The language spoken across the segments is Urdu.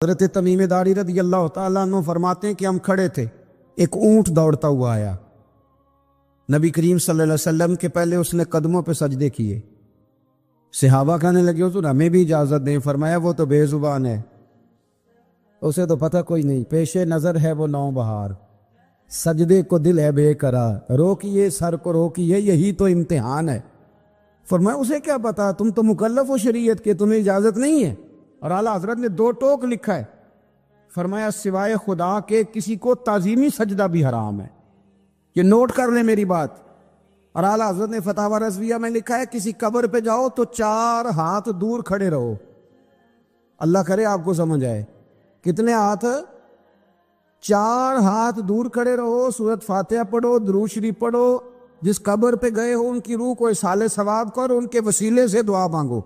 حضرت تمیم داری رضی اللہ تعالیٰ عنہ فرماتے ہیں کہ ہم کھڑے تھے، ایک اونٹ دوڑتا ہوا آیا، نبی کریم صلی اللہ علیہ وسلم کے پہلے اس نے قدموں پہ سجدے کیے۔ صحابہ کہنے لگے حضور ہمیں بھی اجازت دیں، فرمایا وہ تو بے زبان ہے، اسے تو پتہ کوئی نہیں، پیش نظر ہے وہ نو بہار، سجدے کو دل ہے بے قرار، روکیے سر کو روکیے، یہی تو امتحان ہے۔ فرمایا اسے کیا پتا، تم تو مکلف ہو شریعت کے، تمہیں اجازت نہیں ہے۔ اور اعلیٰ حضرت نے 2 ٹوک لکھا ہے، فرمایا سوائے خدا کے کسی کو تعظیمی سجدہ بھی حرام ہے، یہ نوٹ کر لیں میری بات۔ اور اعلیٰ حضرت نے فتاوی رضویہ میں لکھا ہے کسی قبر پہ جاؤ تو 4 ہاتھ دور کھڑے رہو، اللہ کرے آپ کو سمجھ آئے۔ کتنے ہاتھ؟ 4 ہاتھ دور کھڑے رہو، سورۃ فاتحہ پڑھو، درود شریف پڑھو، جس قبر پہ گئے ہو ان کی روح کو اصال ثواب کرو، ان کے وسیلے سے دعا مانگو۔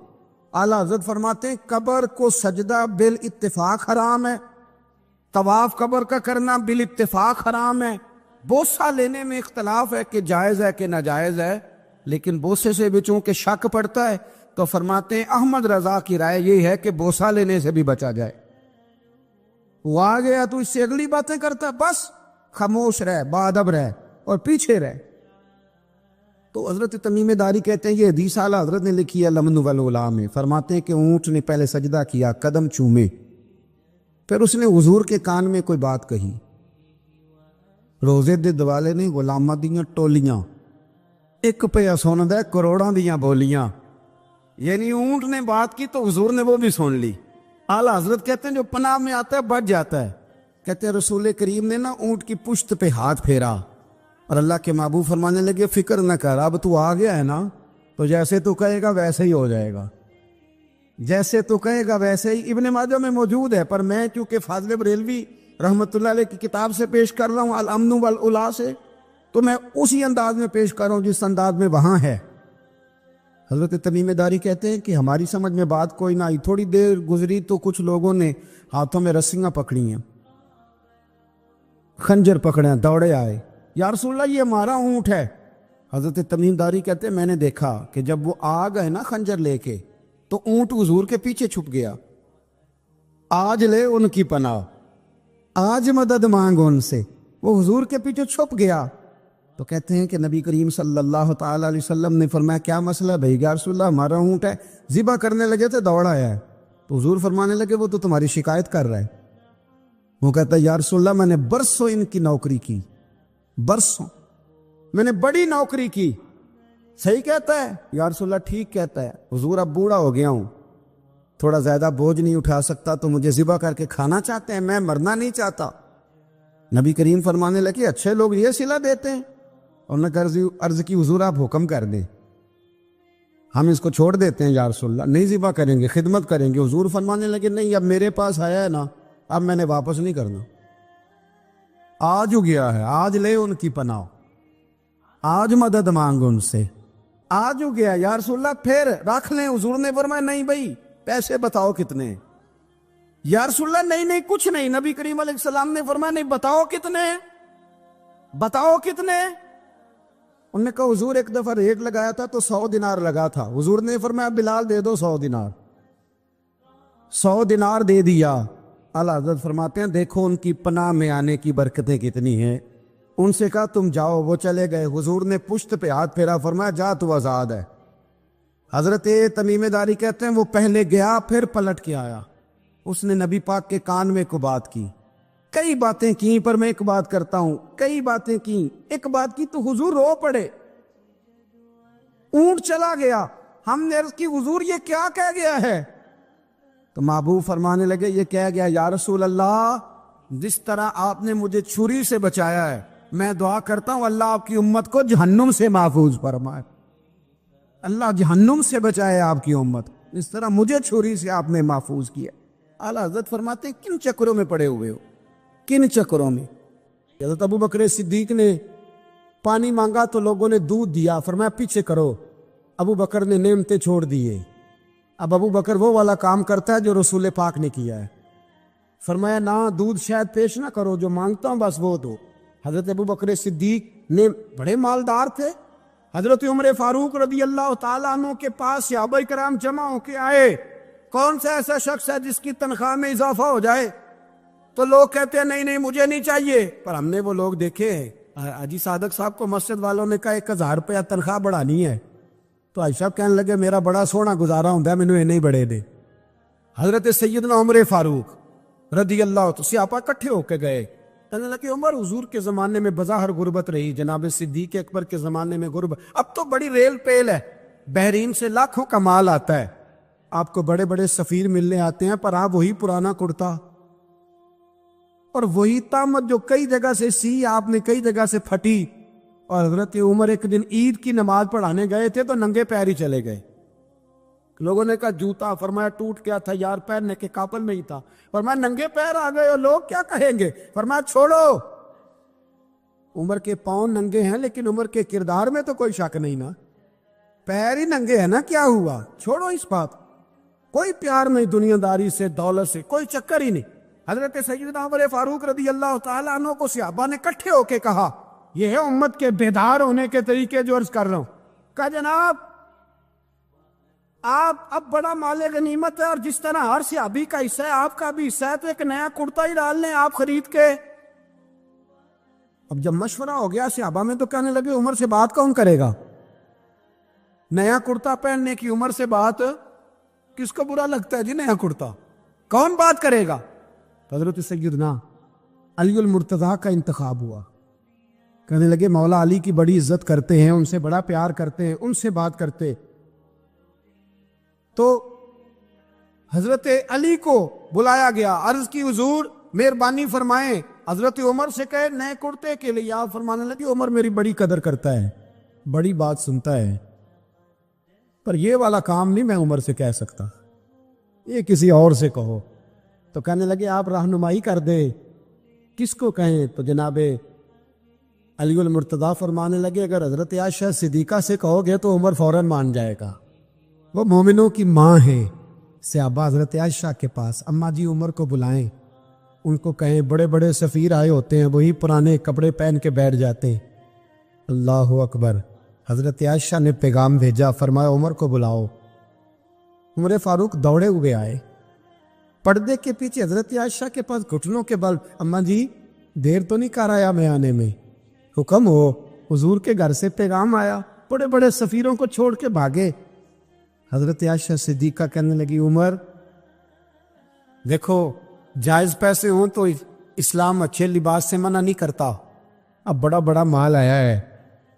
اعلیٰ حضرت فرماتے ہیں قبر کو سجدہ بالاتفاق حرام ہے، طواف قبر کا کرنا بالاتفاق حرام ہے، بوسہ لینے میں اختلاف ہے کہ جائز ہے کہ ناجائز ہے، لیکن بوسے سے بھی چونکہ شک پڑتا ہے تو فرماتے ہیں احمد رضا کی رائے یہ ہے کہ بوسہ لینے سے بھی بچا جائے۔ وہ آ گیا تو اس سے اگلی باتیں کرتا، بس خاموش رہ، باادب رہ اور پیچھے رہ۔ تو حضرت تمیم داری کہتے ہیں یہ حدیث اعلیٰ حضرت نے لکھی ہے لمن والعلا میں، فرماتے ہیں کہ اونٹ نے پہلے سجدہ کیا، قدم چومے، پھر اس نے حضور کے کان میں کوئی بات کہی۔ روزے دے دوالے نے غلاماں دیاں ٹولیاں، ایک پہ سن دے کروڑاں دیاں بولیاں، یعنی اونٹ نے بات کی تو حضور نے وہ بھی سن لی۔ اعلیٰ حضرت کہتے ہیں جو پناہ میں آتا ہے بچ جاتا ہے، کہتے ہیں رسول کریم نے نا اونٹ کی پشت پہ ہاتھ پھیرا اور اللہ کے محبوب فرمانے لگے فکر نہ کر، اب تو آ گیا ہے نا، تو جیسے تو کہے گا ویسے ہی ہو جائے گا، جیسے تو کہے گا ویسے ہی۔ ابن ماجہ میں موجود ہے، پر میں چونکہ فاضل بریلوی رحمۃ اللہ علیہ کی کتاب سے پیش کر رہا ہوں الامن والعلا سے، تو میں اسی انداز میں پیش کر رہا ہوں جس انداز میں وہاں ہے۔ حضرت تمیم داری کہتے ہیں کہ ہماری سمجھ میں بات کوئی نہ آئی، تھوڑی دیر گزری تو کچھ لوگوں نے ہاتھوں میں رسیاں پکڑی ہیں، خنجر پکڑے ہیں، دوڑے آئے، یا رسول اللہ یہ ہمارا اونٹ ہے۔ حضرت تمیم داری کہتے ہیں میں نے دیکھا کہ جب وہ آ گئے نا خنجر لے کے تو اونٹ حضور کے پیچھے چھپ گیا، آج لے ان کی پناہ، آج مدد مانگ ان سے، وہ حضور کے پیچھے چھپ گیا۔ تو کہتے ہیں کہ نبی کریم صلی اللہ تعالیٰ علیہ وسلم نے فرمایا کیا مسئلہ بھائی؟ یا رسول اللہ ہمارا اونٹ ہے، ذبح کرنے لگے تھے دوڑا آیا ہے، تو حضور فرمانے لگے وہ تو تمہاری شکایت کر رہا ہے۔ وہ کہتا ہے یا رسول اللہ میں نے برسوں ان کی نوکری کی، برسوں میں نے بڑی نوکری کی۔ صحیح کہتا ہے یا رسول اللہ؟ ٹھیک کہتا ہے حضور، اب بوڑھا ہو گیا ہوں، تھوڑا زیادہ بوجھ نہیں اٹھا سکتا، تو مجھے ذبح کر کے کھانا چاہتے ہیں، میں مرنا نہیں چاہتا۔ نبی کریم فرمانے لگے اچھے لوگ یہ صلہ دیتے ہیں، اور نے عرض کی حضور آپ حکم کر دیں، ہم اس کو چھوڑ دیتے ہیں یا رسول اللہ، نہیں ذبح کریں گے، خدمت کریں گے۔ حضور فرمانے لگے نہیں، اب میرے پاس آیا ہے نا، اب میں نے واپس نہیں کرنا، آج ہو گیا ہے، آج لے ان کی پناہ، آج مدد مانگ ان سے، آج ہو گیا یا رسول اللہ پھر رکھ لیں۔ حضور نے فرمایا نہیں بھائی پیسے بتاؤ کتنے؟ یا رسول اللہ نہیں کچھ نہیں۔ نبی کریم علیہ السلام نے فرمایا نہیں، بتاؤ کتنے، بتاؤ کتنے؟ انہوں نے کہا حضور ایک دفعہ ریٹ لگایا تھا تو 100 دینار لگا تھا، حضور نے فرمایا بلال دے دو 100 دینار، 100 دینار دے دیا۔ اعلیٰ حضرت فرماتے ہیں دیکھو ان کی پناہ میں آنے کی برکتیں کتنی ہیں۔ ان سے کہا تم جاؤ، وہ چلے گئے، حضور نے پشت پہ ہاتھ پھیرا، فرمایا جا تو آزاد ہے۔ حضرت تمیم داری کہتے ہیں وہ پہلے گیا پھر پلٹ کے آیا، اس نے نبی پاک کے کان میں کو بات کی، کئی باتیں کی، پر میں ایک بات کرتا ہوں، کئی باتیں کی، ایک بات کی تو حضور رو پڑے، اونٹ چلا گیا، ہم نے عرض کی حضور یہ کیا کہہ گیا ہے؟ تو محبوب فرمانے لگے یہ کہہ گیا یا رسول اللہ جس طرح آپ نے مجھے چھری سے بچایا ہے، میں دعا کرتا ہوں اللہ آپ کی امت کو جہنم سے محفوظ فرمائے، اللہ جہنم سے بچائے آپ کی امت، اس طرح مجھے چھری سے آپ نے محفوظ کیا۔ اعلیٰ حضرت فرماتے ہیں کن چکروں میں پڑے ہوئے ہو، کن چکروں میں؟ حضرت ابو بکر صدیق نے پانی مانگا تو لوگوں نے دودھ دیا، فرمایا پیچھے کرو، ابو بکر نے نعمتیں چھوڑ دیے۔ اب ابو بکر وہ والا کام کرتا ہے جو رسول پاک نے کیا ہے، فرمایا نہ دودھ شاید پیش نہ کرو، جو مانگتا ہوں بس وہ دو۔ حضرت ابو بکر صدیق نے بڑے مالدار تھے، حضرت عمر فاروق رضی اللہ تعالیٰ عنہ کے پاس صحابہ کرام جمع ہو کے آئے، کون سا ایسا شخص ہے جس کی تنخواہ میں اضافہ ہو جائے؟ تو لوگ کہتے ہیں نہیں نہیں مجھے نہیں چاہیے. پر ہم نے وہ لوگ دیکھے ہیں. حاجی صادق صاحب کو مسجد والوں نے کہا 1000 روپیہ تنخواہ بڑھانی ہے تو حاجی صاحب کہنے لگے میرا بڑا سونا گزارا ہوتا ہے مینوں نہیں بڑھے دے. حضرت سیدنا عمر فاروق رضی اللہ عنہ صحابہ اکٹھے ہو کے گئے. کہنے لگے عمر حضور کے زمانے میں بظاہر غربت رہی, جناب صدیق اکبر کے زمانے میں غربت, اب تو بڑی ریل پیل ہے, بحرین سے لاکھوں کا مال آتا ہے, آپ کو بڑے بڑے سفیر ملنے آتے ہیں, پر آپ وہی پرانا کرتا اور وہی طامت جو کئی جگہ سے سی آپ نے کئی جگہ سے پھٹی. اور حضرت عمر ایک دن عید کی نماز پڑھانے گئے تھے تو ننگے پیر ہی چلے گئے. لوگوں نے کہا جوتا, فرمایا ٹوٹ گیا تھا یار, پہننے کے قابل نہیں تھا. فرمایا ننگے پیر آ گئے اور لوگ کیا کہیں گے؟ فرمایا چھوڑو, عمر کے پاؤں ننگے ہیں لیکن عمر کے کردار میں تو کوئی شک نہیں نا, پیر ہی ننگے ہیں نا, کیا ہوا, چھوڑو اس بات. کوئی پیار نہیں دنیا داری سے, دولت سے, کوئی چکر ہی نہیں. حضرت سیدنا عمر فاروق رضی اللہ تعالیٰ عنہ کو صحابہ نے اکٹھے ہو کے کہا, یہ ہے امت کے بیدار ہونے کے طریقے جو عرض کر رہا ہوں. کہا جناب آپ اب بڑا مال غنیمت ہے اور جس طرح ہر صحابی کا حصہ ہے آپ کا بھی حصہ ہے, تو ایک نیا کرتا ہی ڈال لیں آپ خرید کے. اب جب مشورہ ہو گیا صحابہ میں تو کہنے لگے عمر سے بات کون کرے گا؟ نیا کرتا پہننے کی عمر سے بات کس کو برا لگتا ہے جی؟ نیا کرتا کون بات کرے گا؟ حضرت سیدنا علی المرتضیٰ کا انتخاب ہوا. کہنے لگے مولا علی کی بڑی عزت کرتے ہیں, ان سے بڑا پیار کرتے ہیں, ان سے بات کرتے. تو حضرت علی کو بلایا گیا, عرض کی حضور مہربانی فرمائیں. حضرت عمر سے کہے نئے کرتے کے لیے, آپ فرمانے لگے عمر میری بڑی قدر کرتا ہے, بڑی بات سنتا ہے, پر یہ والا کام نہیں میں عمر سے کہہ سکتا, یہ کسی اور سے کہو. تو کہنے لگے آپ رہنمائی کر دے, کس کو کہیں؟ تو جناب علی المرتضیٰ فرمانے لگے اگر حضرت عائشہ صدیقہ سے کہو گے تو عمر فوراً مان جائے گا, وہ مومنوں کی ماں ہے. صحابہ حضرت عائشہ کے پاس, اماں جی عمر کو بلائیں, ان کو کہیں بڑے بڑے سفیر آئے ہوتے ہیں, وہی پرانے کپڑے پہن کے بیٹھ جاتے ہیں. اللہ اکبر. حضرت عائشہ نے پیغام بھیجا, فرمایا عمر کو بلاؤ. عمر فاروق دوڑے ہوئے آئے, پردے کے پیچھے حضرت عائشہ کے پاس گھٹنوں کے بل, اماں جی دیر تو نہیں کر آیا میں آنے میں؟ حکم ہو, حضور کے گھر سے پیغام آیا, بڑے بڑے سفیروں کو چھوڑ کے بھاگے. حضرت عائشہ صدیقہ کہنے لگی عمر دیکھو جائز پیسے ہوں تو اسلام اچھے لباس سے منع نہیں کرتا, اب بڑا بڑا مال آیا ہے,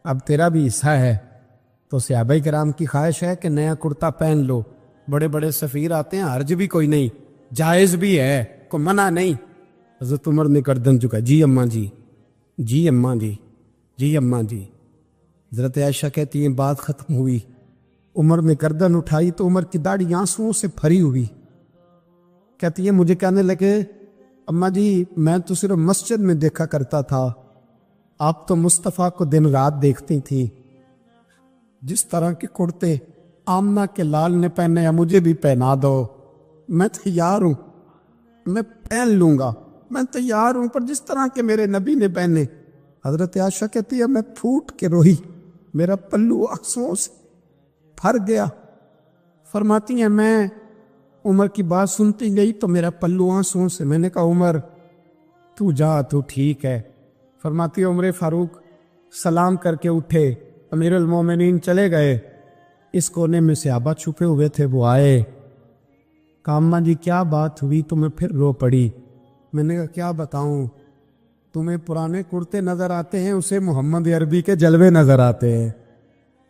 اب تیرا بھی حصہ ہے, تو صحابہ کرام کی خواہش ہے کہ نیا کرتا پہن لو, بڑے بڑے سفیر آتے ہیں, حرج بھی کوئی نہیں, جائز بھی ہے, کوئی منع نہیں. حضرت عمر نے گردن جھکا, جی اماں جی, جی اماں جی, جی اماں جی. حضرت عائشہ کہتی ہیں بات ختم ہوئی, عمر نے گردن اٹھائی تو عمر کی داڑھی آنسوؤں سے بھری ہوئی. کہتی ہے مجھے کہنے لگے اماں جی میں تو صرف مسجد میں دیکھا کرتا تھا, آپ تو مصطفیٰ کو دن رات دیکھتی تھی, جس طرح کے کرتے آمنہ کے لال نے پہنے ہیں مجھے بھی پہنا دو, میں تیار ہوں, میں پہن لوں گا, میں تیار ہوں, پر جس طرح کے میرے نبی نے پہنے. حضرت عائشہ کہتی ہے میں پھوٹ کے روئی, میرا پلو آنسوؤں سے بھر گیا. فرماتی ہیں میں عمر کی بات سنتی گئی تو میرا پلو آنسوؤں سے, میں نے کہا عمر تو جا, تو ٹھیک ہے. فرماتی ہے عمر فاروق سلام کر کے اٹھے, امیر المومنین چلے گئے. اس کونے میں صحابہ چھپے ہوئے تھے, وہ آئے, کہا اماں جی کیا بات ہوئی؟ تمہیں پھر رو پڑی. میں نے کہا کیا بتاؤں, تمہیں پرانے کرتے نظر آتے ہیں, اسے محمد عربی کے جلوے نظر آتے ہیں,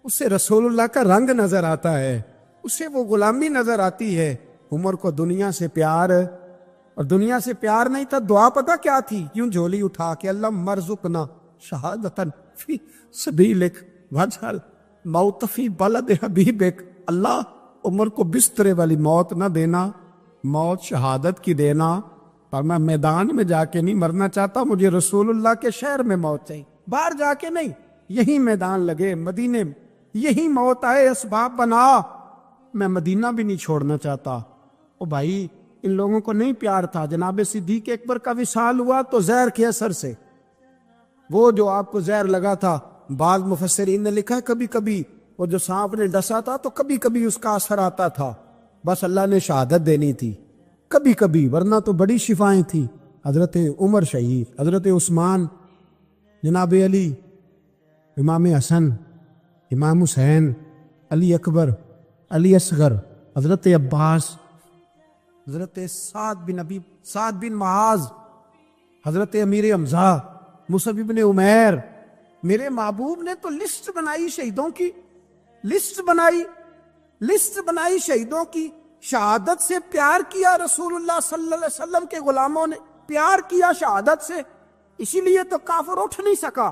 اسے رسول اللہ کا رنگ نظر آتا ہے, اسے وہ غلامی نظر آتی ہے. عمر کو دنیا سے پیار, اور دنیا سے پیار نہیں تھا, دعا پتہ کیا تھی؟ یوں جھولی اٹھا کے اللہ مرزقنا شہادتن فی سبیلک واجعل موت فی بلد حبیبک. اللہ عمر کو بسترے والی موت نہ دینا, موت شہادت کی دینا, پر میں میدان میں جا کے نہیں مرنا چاہتا, مجھے رسول اللہ کے شہر میں موت چاہیے, باہر جا کے نہیں, یہی میدان لگے مدینے میں, یہی موت آئے, اسباب بنا, میں مدینہ بھی نہیں چھوڑنا چاہتا. او بھائی ان لوگوں کو نہیں پیار تھا. جناب صدیق اکبر کا وصال ہوا تو زہر کے اثر سے, وہ جو آپ کو زہر لگا تھا, بعض مفسرین نے لکھا ہے کبھی کبھی وہ جو سانپ نے ڈسا تھا تو کبھی کبھی اس کا اثر آتا تھا, بس اللہ نے شہادت دینی تھی کبھی کبھی، ورنہ تو بڑی شفائیں تھیں. حضرت عمر شہید، حضرت عثمان، جناب علی، امام حسن، امام حسین، علی اکبر، علی اصغر، حضرت عباس، حضرت سعد بن معاذ، حضرت امیر حمزہ، مصعب بن عمیر. میرے محبوب نے تو لسٹ بنائی شہیدوں کی، لسٹ بنائی شہیدوں کی. شہادت سے پیار کیا رسول اللہ صلی اللہ علیہ وسلم کے غلاموں نے، پیار کیا شہادت سے. اسی لیے تو کافر اٹھ نہیں سکا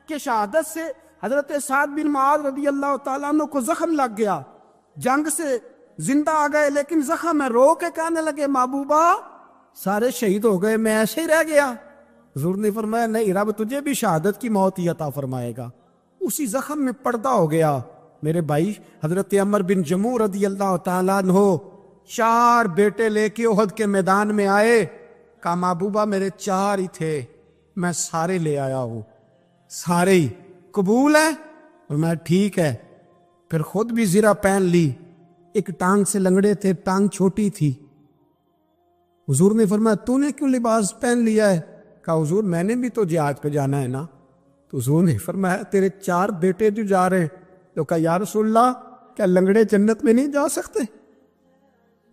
کہ شہادت سے حضرت سعد بن معاذ رضی اللہ تعالیٰ عنہ کو زخم لگ گیا، جنگ سے زندہ آ گئے لیکن زخم ہے، رو کے کہنے لگے محبوبہ سارے شہید ہو گئے، میں ایسے ہی رہ گیا. حضور نے فرمایا نہیں، رب تجھے بھی شہادت کی موت ہی عطا فرمائے گا. اسی زخم میں پردہ ہو گیا. میرے بھائی حضرت عمر بن جموع رضی اللہ تعالیٰ عنہ 4 بیٹے لے کے احد کے میدان میں آئے. کہا محبوبہ میرے 4 ہی تھے، میں سارے لے آیا ہوں، سارے ہی قبول ہے؟ اور میں ٹھیک ہے. پھر خود بھی زرہ پہن لی. ایک ٹانگ سے لنگڑے تھے، ٹانگ چھوٹی تھی. حضور نے فرمایا تو نے کیوں لباس پہن لیا ہے؟ کہا حضور میں نے بھی تو جہاد پہ جانا ہے نا. تو حضور نے فرمایا تیرے 4 بیٹے جو جا رہے ہیں. تو کہا یا رسول اللہ کیا لنگڑے جنت میں نہیں جا سکتے؟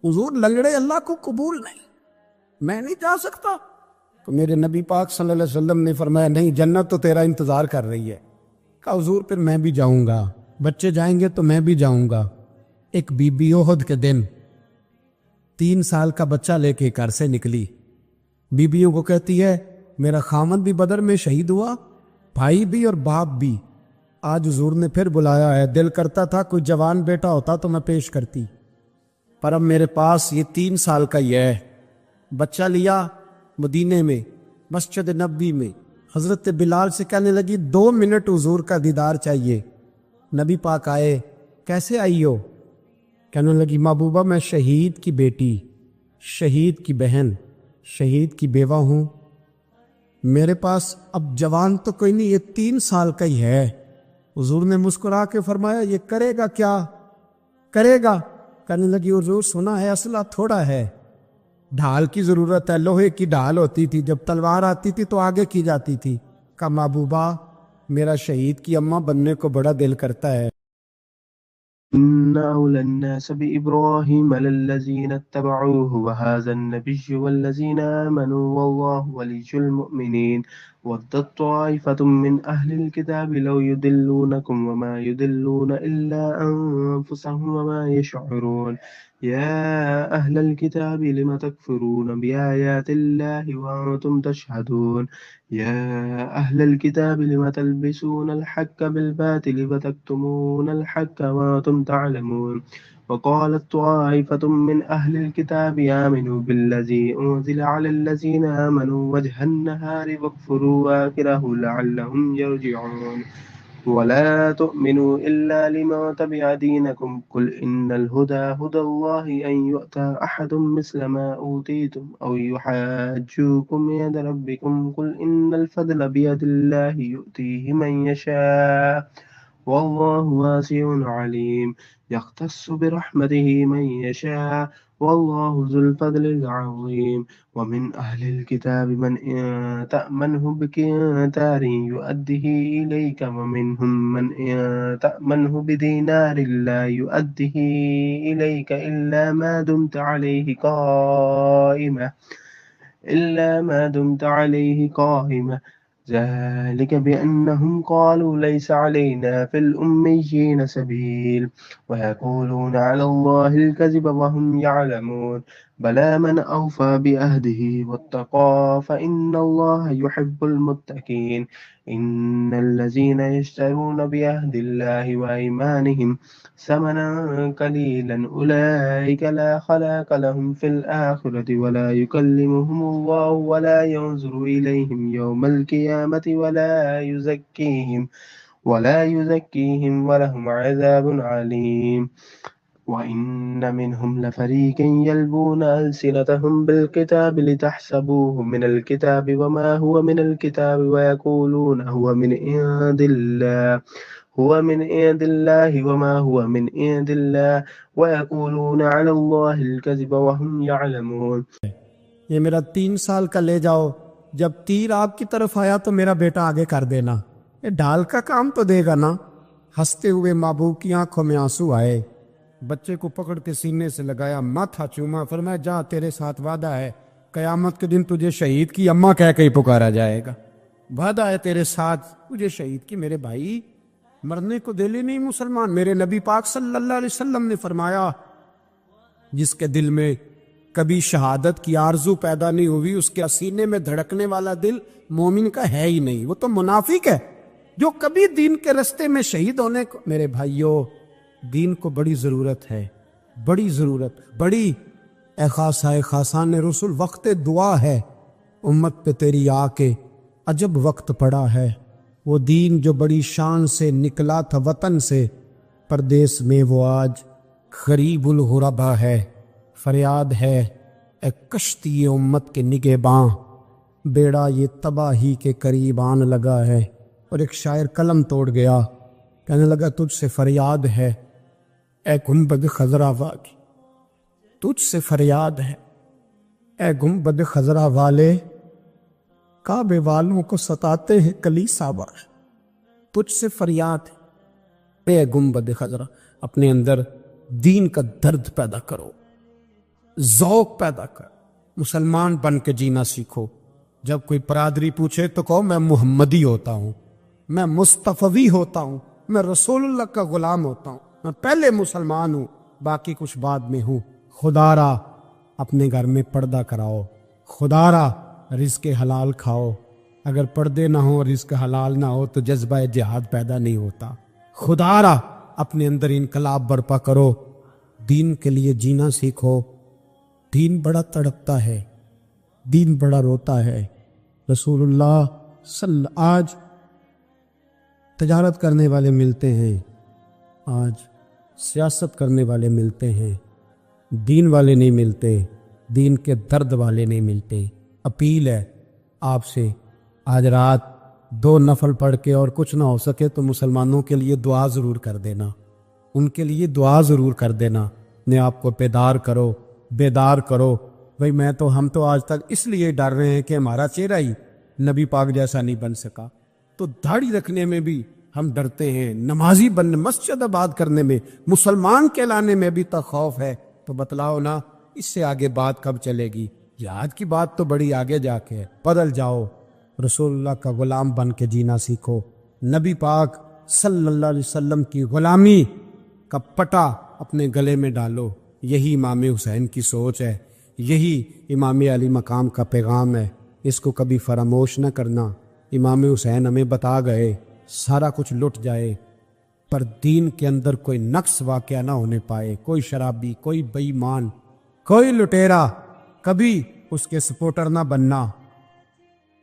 حضور لنگڑے اللہ کو قبول نہیں، میں نہیں جا سکتا. تو میرے نبی پاک صلی اللہ علیہ وسلم نے فرمایا نہیں، جنت تو تیرا انتظار کر رہی ہے. کہا حضور پھر میں بھی جاؤں گا، بچے جائیں گے تو میں بھی جاؤں گا. ایک بی بی احد کے دن 3 سال کا بچہ لے کے گھر سے نکلی. بیویوں کو کہتی ہے میرا خامد بھی بدر میں شہید ہوا، بھائی بھی اور باپ بھی. آج حضور نے پھر بلایا ہے. دل کرتا تھا کوئی جوان بیٹا ہوتا تو میں پیش کرتی، پر اب میرے پاس یہ 3 سال کا ہی ہے. بچہ لیا مدینے میں مسجد نبوی میں. حضرت بلال سے کہنے لگی 2 منٹ حضور کا دیدار چاہیے. نبی پاک آئے. کیسے آئی ہو؟ کہنے لگی محبوبہ میں شہید کی بیٹی، شہید کی بہن، شہید کی بیوہ ہوں. میرے پاس اب جوان تو کوئی نہیں، یہ 3 سال کا ہی ہے. حضور نے مسکرا کے فرمایا یہ کرے گا کیا کرے گا؟ کہنے لگی حضور سنا ہے اسلحہ تھوڑا ہے، ڈھال کی ضرورت ہے. لوہے کی ڈھال ہوتی تھی، جب تلوار آتی تھی تو آگے کی جاتی تھی. کہا محبوبہ میرا شہید کی اماں بننے کو بڑا دل کرتا ہے. إن أولى الناس بإبراهيم للذين اتبعوه وهذا النبي والذين آمنوا والله ولي المؤمنين ودت طائفة من أهل الكتاب لو يضلونكم وما يضلون إلا أنفسهم وما يشعرون يا أهل الكتاب لم تكفرون بآيات الله وأنتم تشهدون يا أهل الكتاب لم تلبسون الحق بالباطل وتكتمون الحق وأنتم تعلمون وقالت طائفة من أهل الكتاب آمنوا بالذي أنزل على الذين آمنوا وجه النهار واكفروا آخره لعلهم يرجعون ولا تؤمنوا إلا لمن تبع دينكم قل إن الهدى هدى الله أن يؤتى أحد مثل ما أوتيتم أو يحاجوكم عند ربكم قل إن الفضل بيد الله يؤتيه من يشاء والله واسع عليم يختص برحمته من يشاء والله ذو الفضل العظيم ومن أهل الكتاب من إن تأمنه بقنطار يؤده إليك ومنهم من إن تأمنه بدينار لا يؤده إليك إلا ما دمت عليه قائمة ذلك بأنهم قالوا ليس علينا في الأميين سبيل ويقولون على الله الكذب وهم يعلمون بلى من أوفى بعهده واتقى فإن الله يحب المتقين إن الذين يشترون بعهد الله وأيمانهم ثمنا قليلا أولئك لا خلاق لهم في الآخرة ولا يكلمهم الله ولا ينظر إليهم يوم القيامة ولا يزكيهم ولهم عذاب عليم وإن منهم لفريقا يلبون ألسنتهم بالكتاب لتحسبوه من الكتاب وما هو من الكتاب ويقولون هو من عند الله هو من عند الله وما هو من عند الله ويقولون على الله الكذب وهم يعلمون. یہ میرا 3 سال کا لے جاؤ، جب تیر آپ کی طرف آیا تو میرا بیٹا آگے کر دینا، یہ ڈھال کا کام تو دے گا نا۔ ہنستے ہوئے محبوب کی آنکھوں میں آنسو آئے، بچے کو پکڑ کے سینے سے لگایا، ماتھا چوما، فرمایا جا تیرے ساتھ وعدہ ہے، قیامت کے دن تجھے شہید کی اماں کہہ کے ہی پکارا جائے گا، وعدہ ہے تیرے ساتھ تجھے شہید کی۔ میرے بھائی مرنے کو دل ہی نہیں مسلمان۔ میرے نبی پاک صلی اللہ علیہ وسلم نے فرمایا جس کے دل میں کبھی شہادت کی آرزو پیدا نہیں ہوئی، اس کے سینے میں دھڑکنے والا دل مومن کا ہے ہی نہیں، وہ تو منافق ہے۔ جو کبھی دین کے رستے میں شہید ہونے کو، میرے بھائیوں دین کو بڑی ضرورت ہے، بڑی ضرورت، بڑی۔ اے خاصہ خاصان رسول، وقت دعا ہے امت پہ تیری آ کے، عجب وقت پڑا ہے۔ وہ دین جو بڑی شان سے نکلا تھا وطن سے، پردیس میں وہ آج غریب الغربا ہے۔ فریاد ہے اے کشتی امت کے نگہباں، بیڑا یہ تباہی کے قریب آن لگا ہے۔ اور ایک شاعر قلم توڑ گیا، کہنے لگا تجھ سے فریاد ہے اے گنبد خضرا والی، تجھ سے فریاد ہے اے گنبد خضرا والے، کعبے والوں کو ستاتے ہیں کلیسا والے۔ تجھ سے فریاد ہے اے گنبد خضرا، اپنے اندر دین کا درد پیدا کرو، ذوق پیدا کر، مسلمان بن کے جینا سیکھو۔ جب کوئی برادری پوچھے تو کہو میں محمدی ہوتا ہوں، میں مصطفی ہوتا ہوں، میں رسول اللہ کا غلام ہوتا ہوں، میں پہلے مسلمان ہوں، باقی کچھ بعد میں ہوں۔ خدا را اپنے گھر میں پردہ کراؤ، خدا را رزق حلال کھاؤ۔ اگر پردے نہ ہو، رزق حلال نہ ہو تو جذبہ جہاد پیدا نہیں ہوتا۔ خدا را اپنے اندر انقلاب برپا کرو، دین کے لیے جینا سیکھو۔ دین بڑا تڑپتا ہے، دین بڑا روتا ہے۔ رسول اللہ آج تجارت کرنے والے ملتے ہیں، آج سیاست کرنے والے ملتے ہیں، دین والے نہیں ملتے، دین کے درد والے نہیں ملتے۔ اپیل ہے آپ سے، آج رات 2 نفل پڑھ کے اور کچھ نہ ہو سکے تو مسلمانوں کے لیے دعا ضرور کر دینا، ان کے لیے دعا ضرور کر دینا۔ اپنے آپ کو بیدار کرو، بیدار کرو۔ بھئی ہم تو آج تک اس لیے ڈر رہے ہیں کہ ہمارا چہرہ ہی نبی پاک جیسا نہیں بن سکا، تو داڑھی رکھنے میں بھی ہم ڈرتے ہیں، نمازی بننے، مسجد آباد کرنے میں، مسلمان کہلانے میں بھی تک خوف ہے۔ تو بتلاؤ نا اس سے آگے بات کب چلے گی؟ جہاد کی بات تو بڑی آگے جا کے ہے۔ بدل جاؤ، رسول اللہ کا غلام بن کے جینا سیکھو، نبی پاک صلی اللہ علیہ وسلم کی غلامی کا پٹا اپنے گلے میں ڈالو۔ یہی امام حسین کی سوچ ہے، یہی امام علی مقام کا پیغام ہے، اس کو کبھی فراموش نہ کرنا۔ امام حسین ہمیں بتا گئے سارا کچھ لٹ جائے پر دین کے اندر کوئی نقص واقعہ نہ ہونے پائے، کوئی شرابی، کوئی بے ایمان، کوئی لٹیرا، کبھی اس کے سپورٹر نہ بننا۔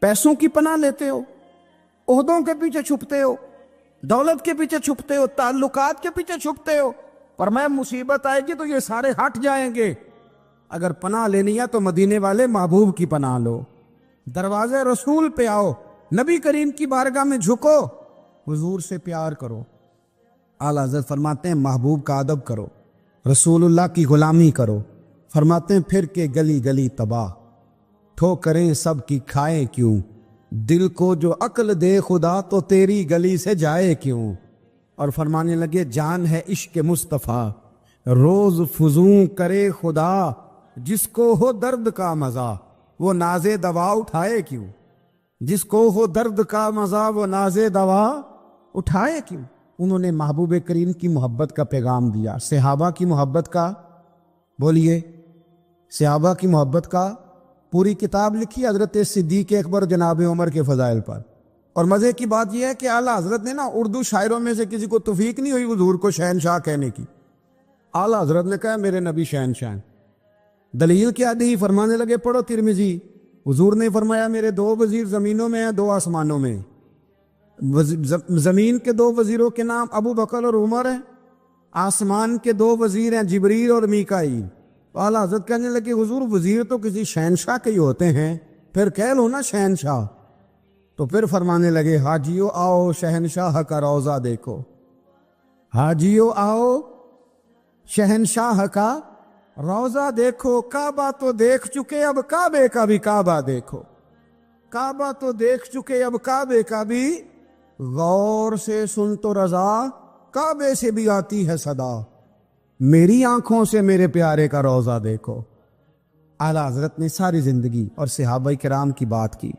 پیسوں کی پناہ لیتے ہو، عہدوں کے پیچھے چھپتے ہو، دولت کے پیچھے چھپتے ہو، تعلقات کے پیچھے چھپتے ہو، پر میں مصیبت آئے گی تو یہ سارے ہٹ جائیں گے۔ اگر پناہ لینی ہے تو مدینے والے محبوب کی پناہ لو، دروازے رسول پہ آؤ، نبی کریم کی بارگاہ میں جھکو، حضور سے پیار کرو۔ اعلیٰ حضرت فرماتے ہیں محبوب کا ادب کرو، رسول اللہ کی غلامی کرو۔ فرماتے ہیں پھر کے گلی گلی تباہ، ٹھوکریں سب کی کھائے کیوں، دل کو جو عقل دے خدا تو تیری گلی سے جائے کیوں۔ اور فرمانے لگے جان ہے عشق مصطفیٰ، روز فزوں کرے خدا، جس کو ہو درد کا مزہ وہ ناز دوا اٹھائے کیوں، جس کو ہو درد کا مزہ وہ ناز دوا اٹھائے کیوں۔ انہوں نے محبوب کریم کی محبت کا پیغام دیا، صحابہ کی محبت کا، بولیے، صحابہ کی محبت کا پوری کتاب لکھی حضرت صدیق اکبر جناب عمر کے فضائل پر۔ اور مزے کی بات یہ ہے کہ اعلیٰ حضرت نے اردو شاعروں میں سے کسی کو توفیق نہیں ہوئی حضور کو شہنشاہ کہنے کی۔ اعلیٰ حضرت نے کہا میرے نبی شہنشاہ، دلیل کیا دی؟ فرمانے لگے پڑھو ترمذی، حضور نے فرمایا میرے 2 وزیر زمینوں میں ہیں، 2 آسمانوں میں۔ زمین کے 2 وزیروں کے نام ابو بکر اور عمر ہیں، آسمان کے 2 وزیر ہیں جبریل اور میکائیل۔ اعلیٰ حضرت کہنے لگے حضور وزیر تو کسی شہنشاہ کے ہی ہوتے ہیں، پھر کہہ لو نا شہنشاہ۔ تو پھر فرمانے لگے حاجیو آؤ شہنشاہ کا روضہ دیکھو، حاجیو آؤ شہنشاہ کا روزہ دیکھو، کعبہ تو دیکھ چکے اب کعبے کا بھی کعبہ دیکھو، کعبہ تو دیکھ چکے اب کعبے کا بھی غور سے سن تو رضا، کعبے سے بھی آتی ہے صدا، میری آنکھوں سے میرے پیارے کا روزہ دیکھو۔ اعلیٰ حضرت نے ساری زندگی اور صحابہ کرام کی بات کی،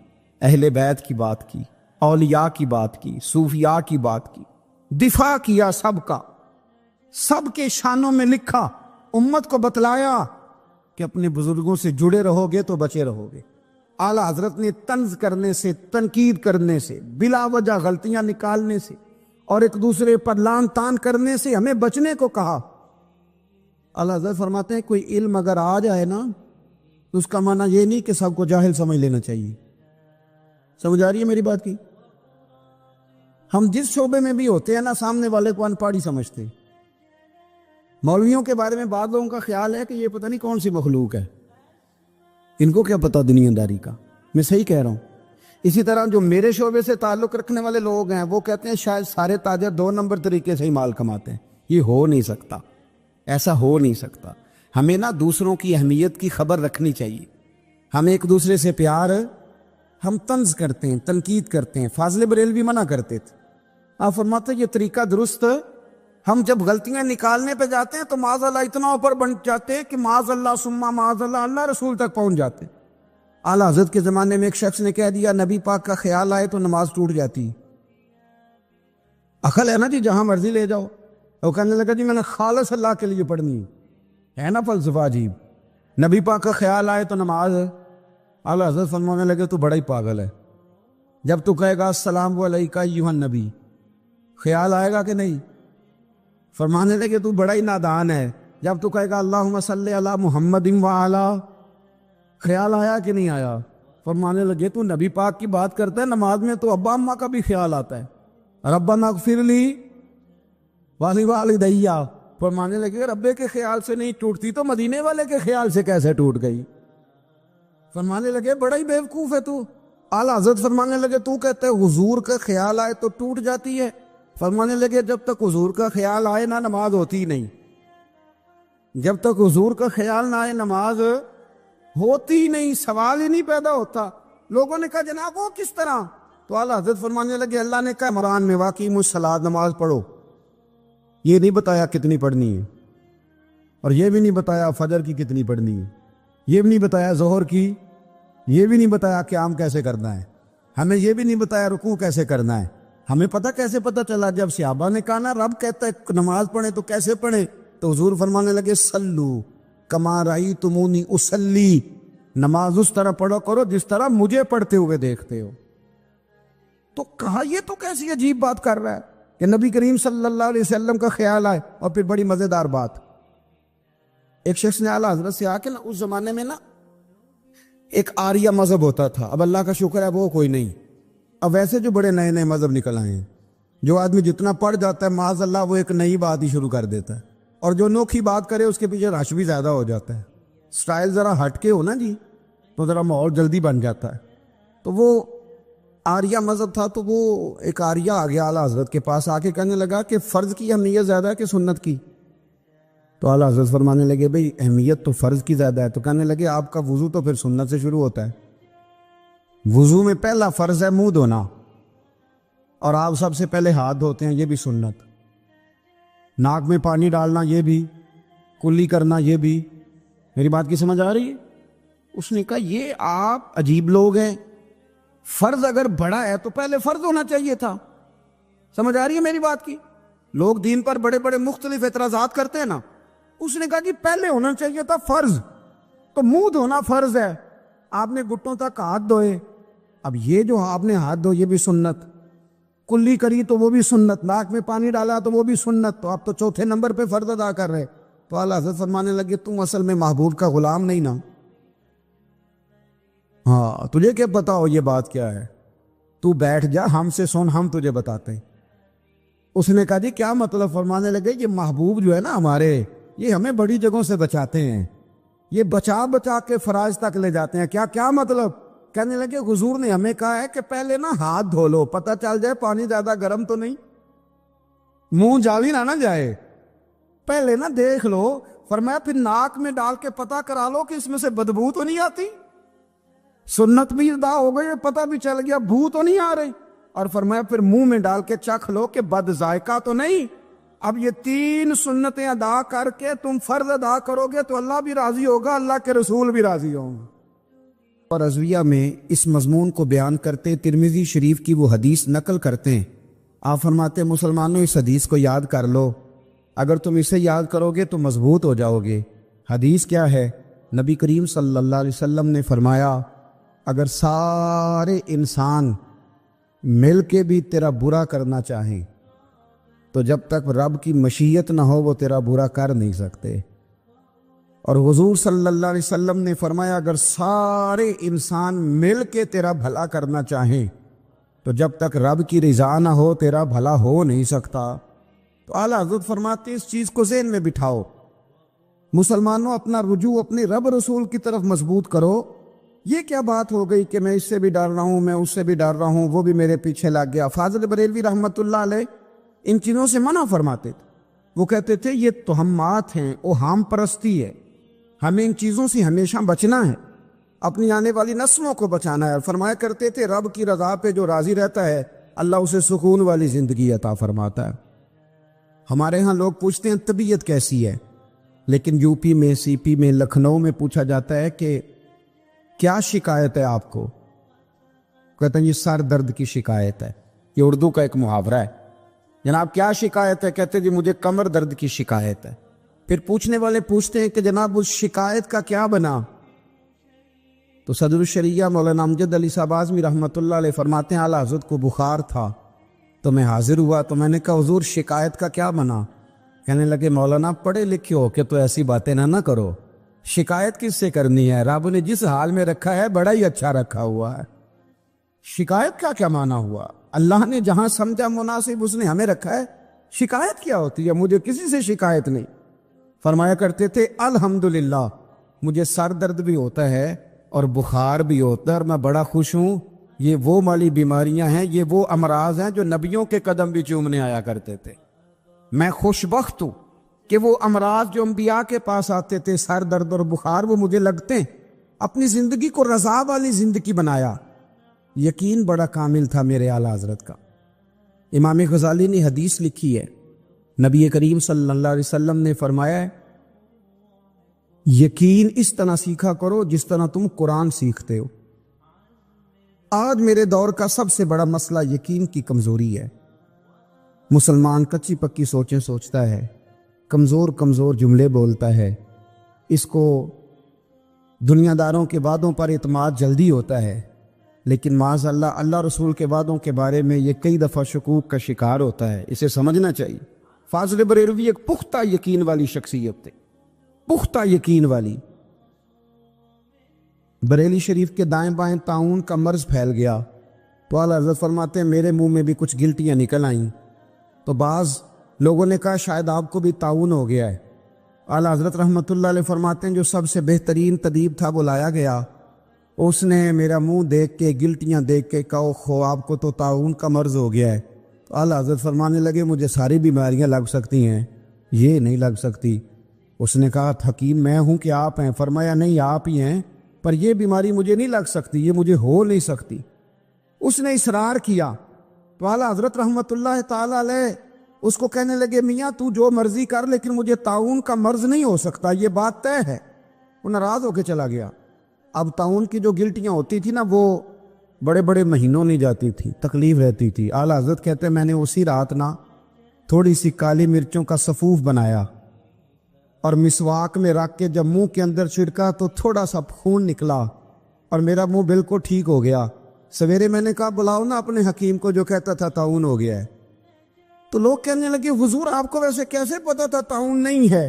اہل بیت کی بات کی، اولیاء کی بات کی، صوفیاء کی بات کی، دفاع کیا سب کا، سب کے شانوں میں لکھا، امت کو بتلایا کہ اپنے بزرگوں سے جڑے رہو گے تو بچے رہو گے۔ اعلیٰ حضرت نے طنز کرنے سے، تنقید کرنے سے، بلا وجہ غلطیاں نکالنے سے اور ایک دوسرے پر لان تان کرنے سے ہمیں بچنے کو کہا۔ اعلیٰ حضرت فرماتے ہیں کوئی علم اگر آ جائے نا تو اس کا معنی یہ نہیں کہ سب کو جاہل سمجھ لینا چاہیے۔ سمجھ آ رہی ہے میری بات کی؟ ہم جس شعبے میں بھی ہوتے ہیں نا، سامنے والے کو ان پڑھ ہی سمجھتے۔ مولویوں کے بارے میں بعض لوگوں کا خیال ہے کہ یہ پتہ نہیں کون سی مخلوق ہے، ان کو کیا پتہ دنیا داری کا۔ میں صحیح کہہ رہا ہوں۔ اسی طرح جو میرے شعبے سے تعلق رکھنے والے لوگ ہیں وہ کہتے ہیں شاید سارے تاجر 2 نمبر طریقے سے ہی مال کماتے ہیں۔ یہ ہو نہیں سکتا، ایسا ہو نہیں سکتا۔ ہمیں نا دوسروں کی اہمیت کی خبر رکھنی چاہیے، ہمیں ایک دوسرے سے پیار، ہم طنز کرتے ہیں، تنقید کرتے ہیں۔ فاضل بریلوی منع کرتے تھے، آپ فرماتے یہ طریقہ درست، ہم جب غلطیاں نکالنے پہ جاتے ہیں تو معاذ اللہ اتنا اوپر بن جاتے ہیں کہ معاذ اللہ ثم معاذ اللہ اللہ رسول تک پہنچ جاتے ہیں۔ اعلیٰ حضرت کے زمانے میں ایک شخص نے کہہ دیا نبی پاک کا خیال آئے تو نماز ٹوٹ جاتی ہے۔ عقل ہے نا جی، جہاں مرضی لے جاؤ۔ وہ کہنے لگا جی میں نے خالص اللہ کے لیے پڑھنی ہے نا فلسفہ عجیب، نبی پاک کا خیال آئے تو نماز۔ اعلیٰ حضرت فرمانے لگے تو بڑا ہی پاگل ہے، جب تو کہے گا السلام علیکہ ایھا النبی، خیال آئے گا کہ نہیں؟ فرمانے لگے تو بڑا ہی نادان ہے، جب تو کہے گا اللہم صلی علی محمد وعلی، خیال آیا کہ نہیں آیا؟ فرمانے لگے تو نبی پاک کی بات کرتا ہے، نماز میں تو ابا اماں کا بھی خیال آتا ہے، ربنا اغفر لی والی والدی۔ فرمانے لگے ربے کے خیال سے نہیں ٹوٹتی تو مدینے والے کے خیال سے کیسے ٹوٹ گئی؟ فرمانے لگے بڑا ہی بیوقوف ہے تو۔ اعلیٰ حضرت فرمانے لگے تو کہتے ہیں حضور کا خیال آئے تو ٹوٹ جاتی ہے؟ فرمانے لگے جب تک حضور کا خیال آئے نہ نماز ہوتی ہی نہیں، جب تک حضور کا خیال نہ آئے نماز ہوتی ہی نہیں، سوال ہی نہیں پیدا ہوتا۔ لوگوں نے کہا جناب وہ کس طرح؟ تو اعلیٰ حضرت فرمانے لگے اللہ نے کہا قرآن میں واقعی الصلاۃ، نماز پڑھو، یہ نہیں بتایا کتنی پڑھنی ہے، اور یہ بھی نہیں بتایا فجر کی کتنی پڑھنی ہے، یہ بھی نہیں بتایا ظہر کی، یہ بھی نہیں بتایا قیام کیسے کرنا ہے، ہمیں یہ بھی نہیں بتایا رکوع کیسے کرنا ہے۔ ہمیں پتہ کیسے پتہ چلا؟ جب صحابہ نے کہا نا رب کہتا ہے نماز پڑھیں تو کیسے پڑھیں، تو حضور فرمانے لگے سلو کما رأیتمونی اصلی، نماز اس طرح پڑھو کرو جس طرح مجھے پڑھتے ہوئے دیکھتے ہو۔ تو کہا یہ تو کیسی عجیب بات کر رہا ہے کہ نبی کریم صلی اللہ علیہ وسلم کا خیال آئے۔ اور پھر بڑی مزیدار بات، ایک شخص نے اعلیٰ حضرت سے آ کے نا، اس زمانے میں نا ایک آریہ مذہب ہوتا تھا، اب اللہ کا شکر ہے وہ کوئی نہیں، اب ویسے جو بڑے نئے نئے مذہب نکل آئے ہیں، جو آدمی جتنا پڑھ جاتا ہے معاذ اللہ وہ ایک نئی بات ہی شروع کر دیتا ہے، اور جو انوکھی بات کرے اس کے پیچھے رش بھی زیادہ ہو جاتا ہے، سٹائل ذرا ہٹ کے ہو نا جی تو ذرا ماحول جلدی بن جاتا ہے۔ تو وہ آریہ مذہب تھا، تو وہ ایک آریہ آ گیا اعلیٰ حضرت کے پاس، آ کے کہنے لگا کہ فرض کی اہمیت زیادہ ہے کہ سنت کی؟ تو اعلیٰ حضرت فرمانے لگے بھئی اہمیت تو فرض کی زیادہ ہے۔ تو کہنے لگے آپ کا وضو تو پھر سنت سے شروع ہوتا ہے، وضو میں پہلا فرض ہے منہ دھونا، اور آپ سب سے پہلے ہاتھ دھوتے ہیں، یہ بھی سنت، ناک میں پانی ڈالنا یہ بھی، کلی کرنا یہ بھی۔ میری بات کی سمجھ آ رہی ہے؟ اس نے کہا یہ آپ عجیب لوگ ہیں، فرض اگر بڑا ہے تو پہلے فرض ہونا چاہیے تھا۔ سمجھ آ رہی ہے میری بات کی؟ لوگ دین پر بڑے بڑے مختلف اعتراضات کرتے ہیں نا، اس نے کہا جی پہلے ہونا چاہیے تھا فرض، تو منہ دھونا فرض ہے، آپ نے گھٹنوں تک ہاتھ دھوئے، اب یہ جو آپ نے ہاتھ دھو یہ بھی سنت، کلی کری تو وہ بھی سنت، ناک میں پانی ڈالا تو وہ بھی سنت، تو آپ تو چوتھے نمبر پہ فرض ادا کر رہے۔ تو اعلیٰ حضرت فرمانے لگے تم اصل میں محبوب کا غلام نہیں نا، ہاں تجھے کیا پتا ہو یہ بات کیا ہے، تو بیٹھ جا ہم سے سن، ہم تجھے بتاتے ہیں۔ اس نے کہا جی کیا مطلب؟ فرمانے لگے یہ محبوب جو ہے نا ہمارے، یہ ہمیں بڑی جگہوں سے بچاتے ہیں، یہ بچا بچا کے فرائض تک لے جاتے ہیں۔ کیا مطلب؟ کہنے لگے حضور نے ہمیں کہا ہے کہ پہلے نا ہاتھ دھو لو، پتہ چل جائے پانی زیادہ گرم تو نہیں۔ منہ جاوی نہ جائے، پہلے نہ دیکھ لو، فرمایا پھر ناک میں ڈال کے پتہ کرا لو کہ اس میں سے بدبو تو نہیں آتی، سنت بھی ادا ہو گئی، پتہ بھی چل گیا بو تو نہیں آ رہی، اور فرمایا پھر منہ میں ڈال کے چکھ لو کہ بد ذائقہ تو نہیں۔ اب یہ 3 سنتیں ادا کر کے تم فرض ادا کرو گے تو اللہ بھی راضی ہوگا، اللہ کے رسول بھی راضی ہوں گے۔ اور ازویہ میں اس مضمون کو بیان کرتے ترمذی شریف کی وہ حدیث نقل کرتے ہیں، آپ فرماتے ہیں مسلمانوں اس حدیث کو یاد کر لو، اگر تم اسے یاد کرو گے تو مضبوط ہو جاؤ گے۔ حدیث کیا ہے؟ نبی کریم صلی اللہ علیہ وسلم نے فرمایا اگر سارے انسان مل کے بھی تیرا برا کرنا چاہیں تو جب تک رب کی مشیت نہ ہو وہ تیرا برا کر نہیں سکتے، اور حضور صلی اللہ علیہ وسلم نے فرمایا اگر سارے انسان مل کے تیرا بھلا کرنا چاہیں تو جب تک رب کی رضا نہ ہو تیرا بھلا ہو نہیں سکتا۔ تو اعلیٰ حضرت فرماتے ہیں اس چیز کو ذہن میں بٹھاؤ، مسلمانوں اپنا رجوع اپنے رب رسول کی طرف مضبوط کرو۔ یہ کیا بات ہو گئی کہ میں اس سے بھی ڈر رہا ہوں، میں اس سے بھی ڈر رہا ہوں، وہ بھی میرے پیچھے لگ گیا۔ فاضل بریلوی رحمۃ اللہ علیہ ان چیزوں سے منع فرماتے تھے، وہ کہتے تھے یہ توہمات ہیں، اوہام پرستی ہے، ہمیں ان چیزوں سے ہمیشہ بچنا ہے، اپنی آنے والی نسلوں کو بچانا ہے۔ فرمایا کرتے تھے رب کی رضا پہ جو راضی رہتا ہے اللہ اسے سکون والی زندگی عطا فرماتا ہے۔ ہمارے ہاں لوگ پوچھتے ہیں طبیعت کیسی ہے، لیکن یو پی میں، سی پی میں، لکھنؤ میں پوچھا جاتا ہے کہ کیا شکایت ہے آپ کو؟ کہتے ہیں یہ سر درد کی شکایت ہے، یہ اردو کا ایک محاورہ ہے۔ جناب کیا شکایت ہے؟ کہتے ہیں جی مجھے کمر درد کی شکایت ہے۔ پھر پوچھنے والے پوچھتے ہیں کہ جناب اس شکایت کا کیا بنا؟ تو صدر الشریعہ مولانا امجد علی صاحب اعظمی رحمۃ اللہ علیہ فرماتے ہیں اعلیٰ حضرت کو بخار تھا تو میں حاضر ہوا، تو میں نے کہا حضور شکایت کا کیا بنا؟ کہنے لگے مولانا پڑھے لکھے ہو کے تو ایسی باتیں نہ کرو، شکایت کس سے کرنی ہے؟ رب نے جس حال میں رکھا ہے بڑا ہی اچھا رکھا ہوا ہے، شکایت کا کیا معنی ہوا؟ اللہ نے جہاں سمجھا مناسب اس نے ہمیں رکھا ہے، شکایت کیا ہوتی ہے؟ مجھے کسی سے شکایت نہیں۔ فرمایا کرتے تھے الحمدللہ مجھے سر درد بھی ہوتا ہے اور بخار بھی ہوتا ہے اور میں بڑا خوش ہوں، یہ وہ والی بیماریاں ہیں، یہ وہ امراض ہیں جو نبیوں کے قدم بھی چومنے آیا کرتے تھے۔ میں خوش بخت ہوں کہ وہ امراض جو انبیاء کے پاس آتے تھے، سر درد اور بخار، وہ مجھے لگتے ہیں۔ اپنی زندگی کو رضا والی زندگی بنایا، یقین بڑا کامل تھا میرے اعلیٰ حضرت کا۔ امام غزالی نے حدیث لکھی ہے، نبی کریم صلی اللہ علیہ وسلم نے فرمایا ہے یقین اس طرح سیکھا کرو جس طرح تم قرآن سیکھتے ہو۔ آج میرے دور کا سب سے بڑا مسئلہ یقین کی کمزوری ہے۔ مسلمان کچی پکی سوچیں سوچتا ہے، کمزور کمزور جملے بولتا ہے، اس کو دنیا داروں کے وعدوں پر اعتماد جلدی ہوتا ہے، لیکن معاذ اللہ اللہ رسول کے وعدوں کے بارے میں یہ کئی دفعہ شکوک کا شکار ہوتا ہے، اسے سمجھنا چاہیے۔ فاضل بریلوی ایک پختہ یقین والی شخصیت تھے، پختہ یقین والی۔ بریلی شریف کے دائیں بائیں طاعون کا مرض پھیل گیا تو اعلیٰ حضرت فرماتے ہیں میرے منہ میں بھی کچھ گلٹیاں نکل آئیں، تو بعض لوگوں نے کہا شاید آپ کو بھی طاعون ہو گیا ہے۔ اعلیٰ حضرت رحمۃ اللہ علیہ فرماتے ہیں جو سب سے بہترین طبیب تھا بلایا گیا، اس نے میرا منہ دیکھ کے گلٹیاں دیکھ کے کہا خو آپ کو تو طاعون کا مرض ہو گیا ہے۔ تو اعلیٰ حضرت فرمانے لگے مجھے ساری بیماریاں لگ سکتی ہیں، یہ نہیں لگ سکتی۔ اس نے کہا حکیم میں ہوں کہ آپ ہیں؟ فرمایا نہیں آپ ہی ہیں، پر یہ بیماری مجھے نہیں لگ سکتی، یہ مجھے ہو نہیں سکتی۔ اس نے اصرار کیا تو اعلیٰ حضرت رحمۃ اللہ تعالی علیہ اس کو کہنے لگے میاں تو جو مرضی کر لیکن مجھے طاعون کا مرض نہیں ہو سکتا، یہ بات طے ہے۔ وہ ناراض ہو کے چلا گیا۔ اب طاعون کی جو گلٹیاں ہوتی تھی نا وہ بڑے بڑے مہینوں نہیں جاتی تھی، تکلیف رہتی تھی۔ اعلیٰ حضرت کہتے ہیں میں نے اسی رات نا تھوڑی سی کالی مرچوں کا سفوف بنایا اور مسواک میں رکھ کے جب منہ کے اندر چھڑکا تو تھوڑا سا خون نکلا اور میرا منہ بالکل ٹھیک ہو گیا۔ سویرے میں نے کہا بلاؤ نا اپنے حکیم کو جو کہتا تھا طاعون ہو گیا ہے۔ تو لوگ کہنے لگے حضور آپ کو ویسے کیسے پتا تھا طاعون نہیں ہے؟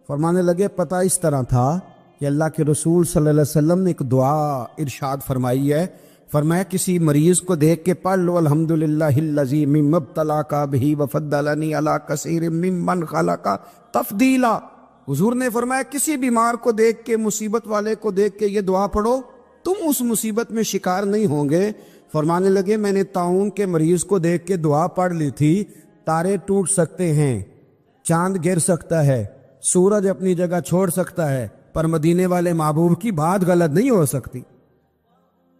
فرمانے لگے پتہ اس طرح تھا کہ اللہ کے رسول صلی اللہ علیہ وسلم نے ایک دعا ارشاد فرمائی ہے، فرمایا کسی مریض کو دیکھ کے پڑھ لو الحمدللہ الذی مما ابتلاک بہ وفضلنی علی کثیر ممن خلق تفضیلا۔ حضور نے فرمایا کسی بیمار کو دیکھ کے، مصیبت والے کو دیکھ کے یہ دعا پڑھو، تم اس مصیبت میں شکار نہیں ہوں گے۔ فرمانے لگے میں نے طاعون کے مریض کو دیکھ کے دعا پڑھ لی تھی تارے ٹوٹ سکتے ہیں، چاند گر سکتا ہے، سورج اپنی جگہ چھوڑ سکتا ہے، پر مدینے والے محبوب کی بات غلط نہیں ہو سکتی۔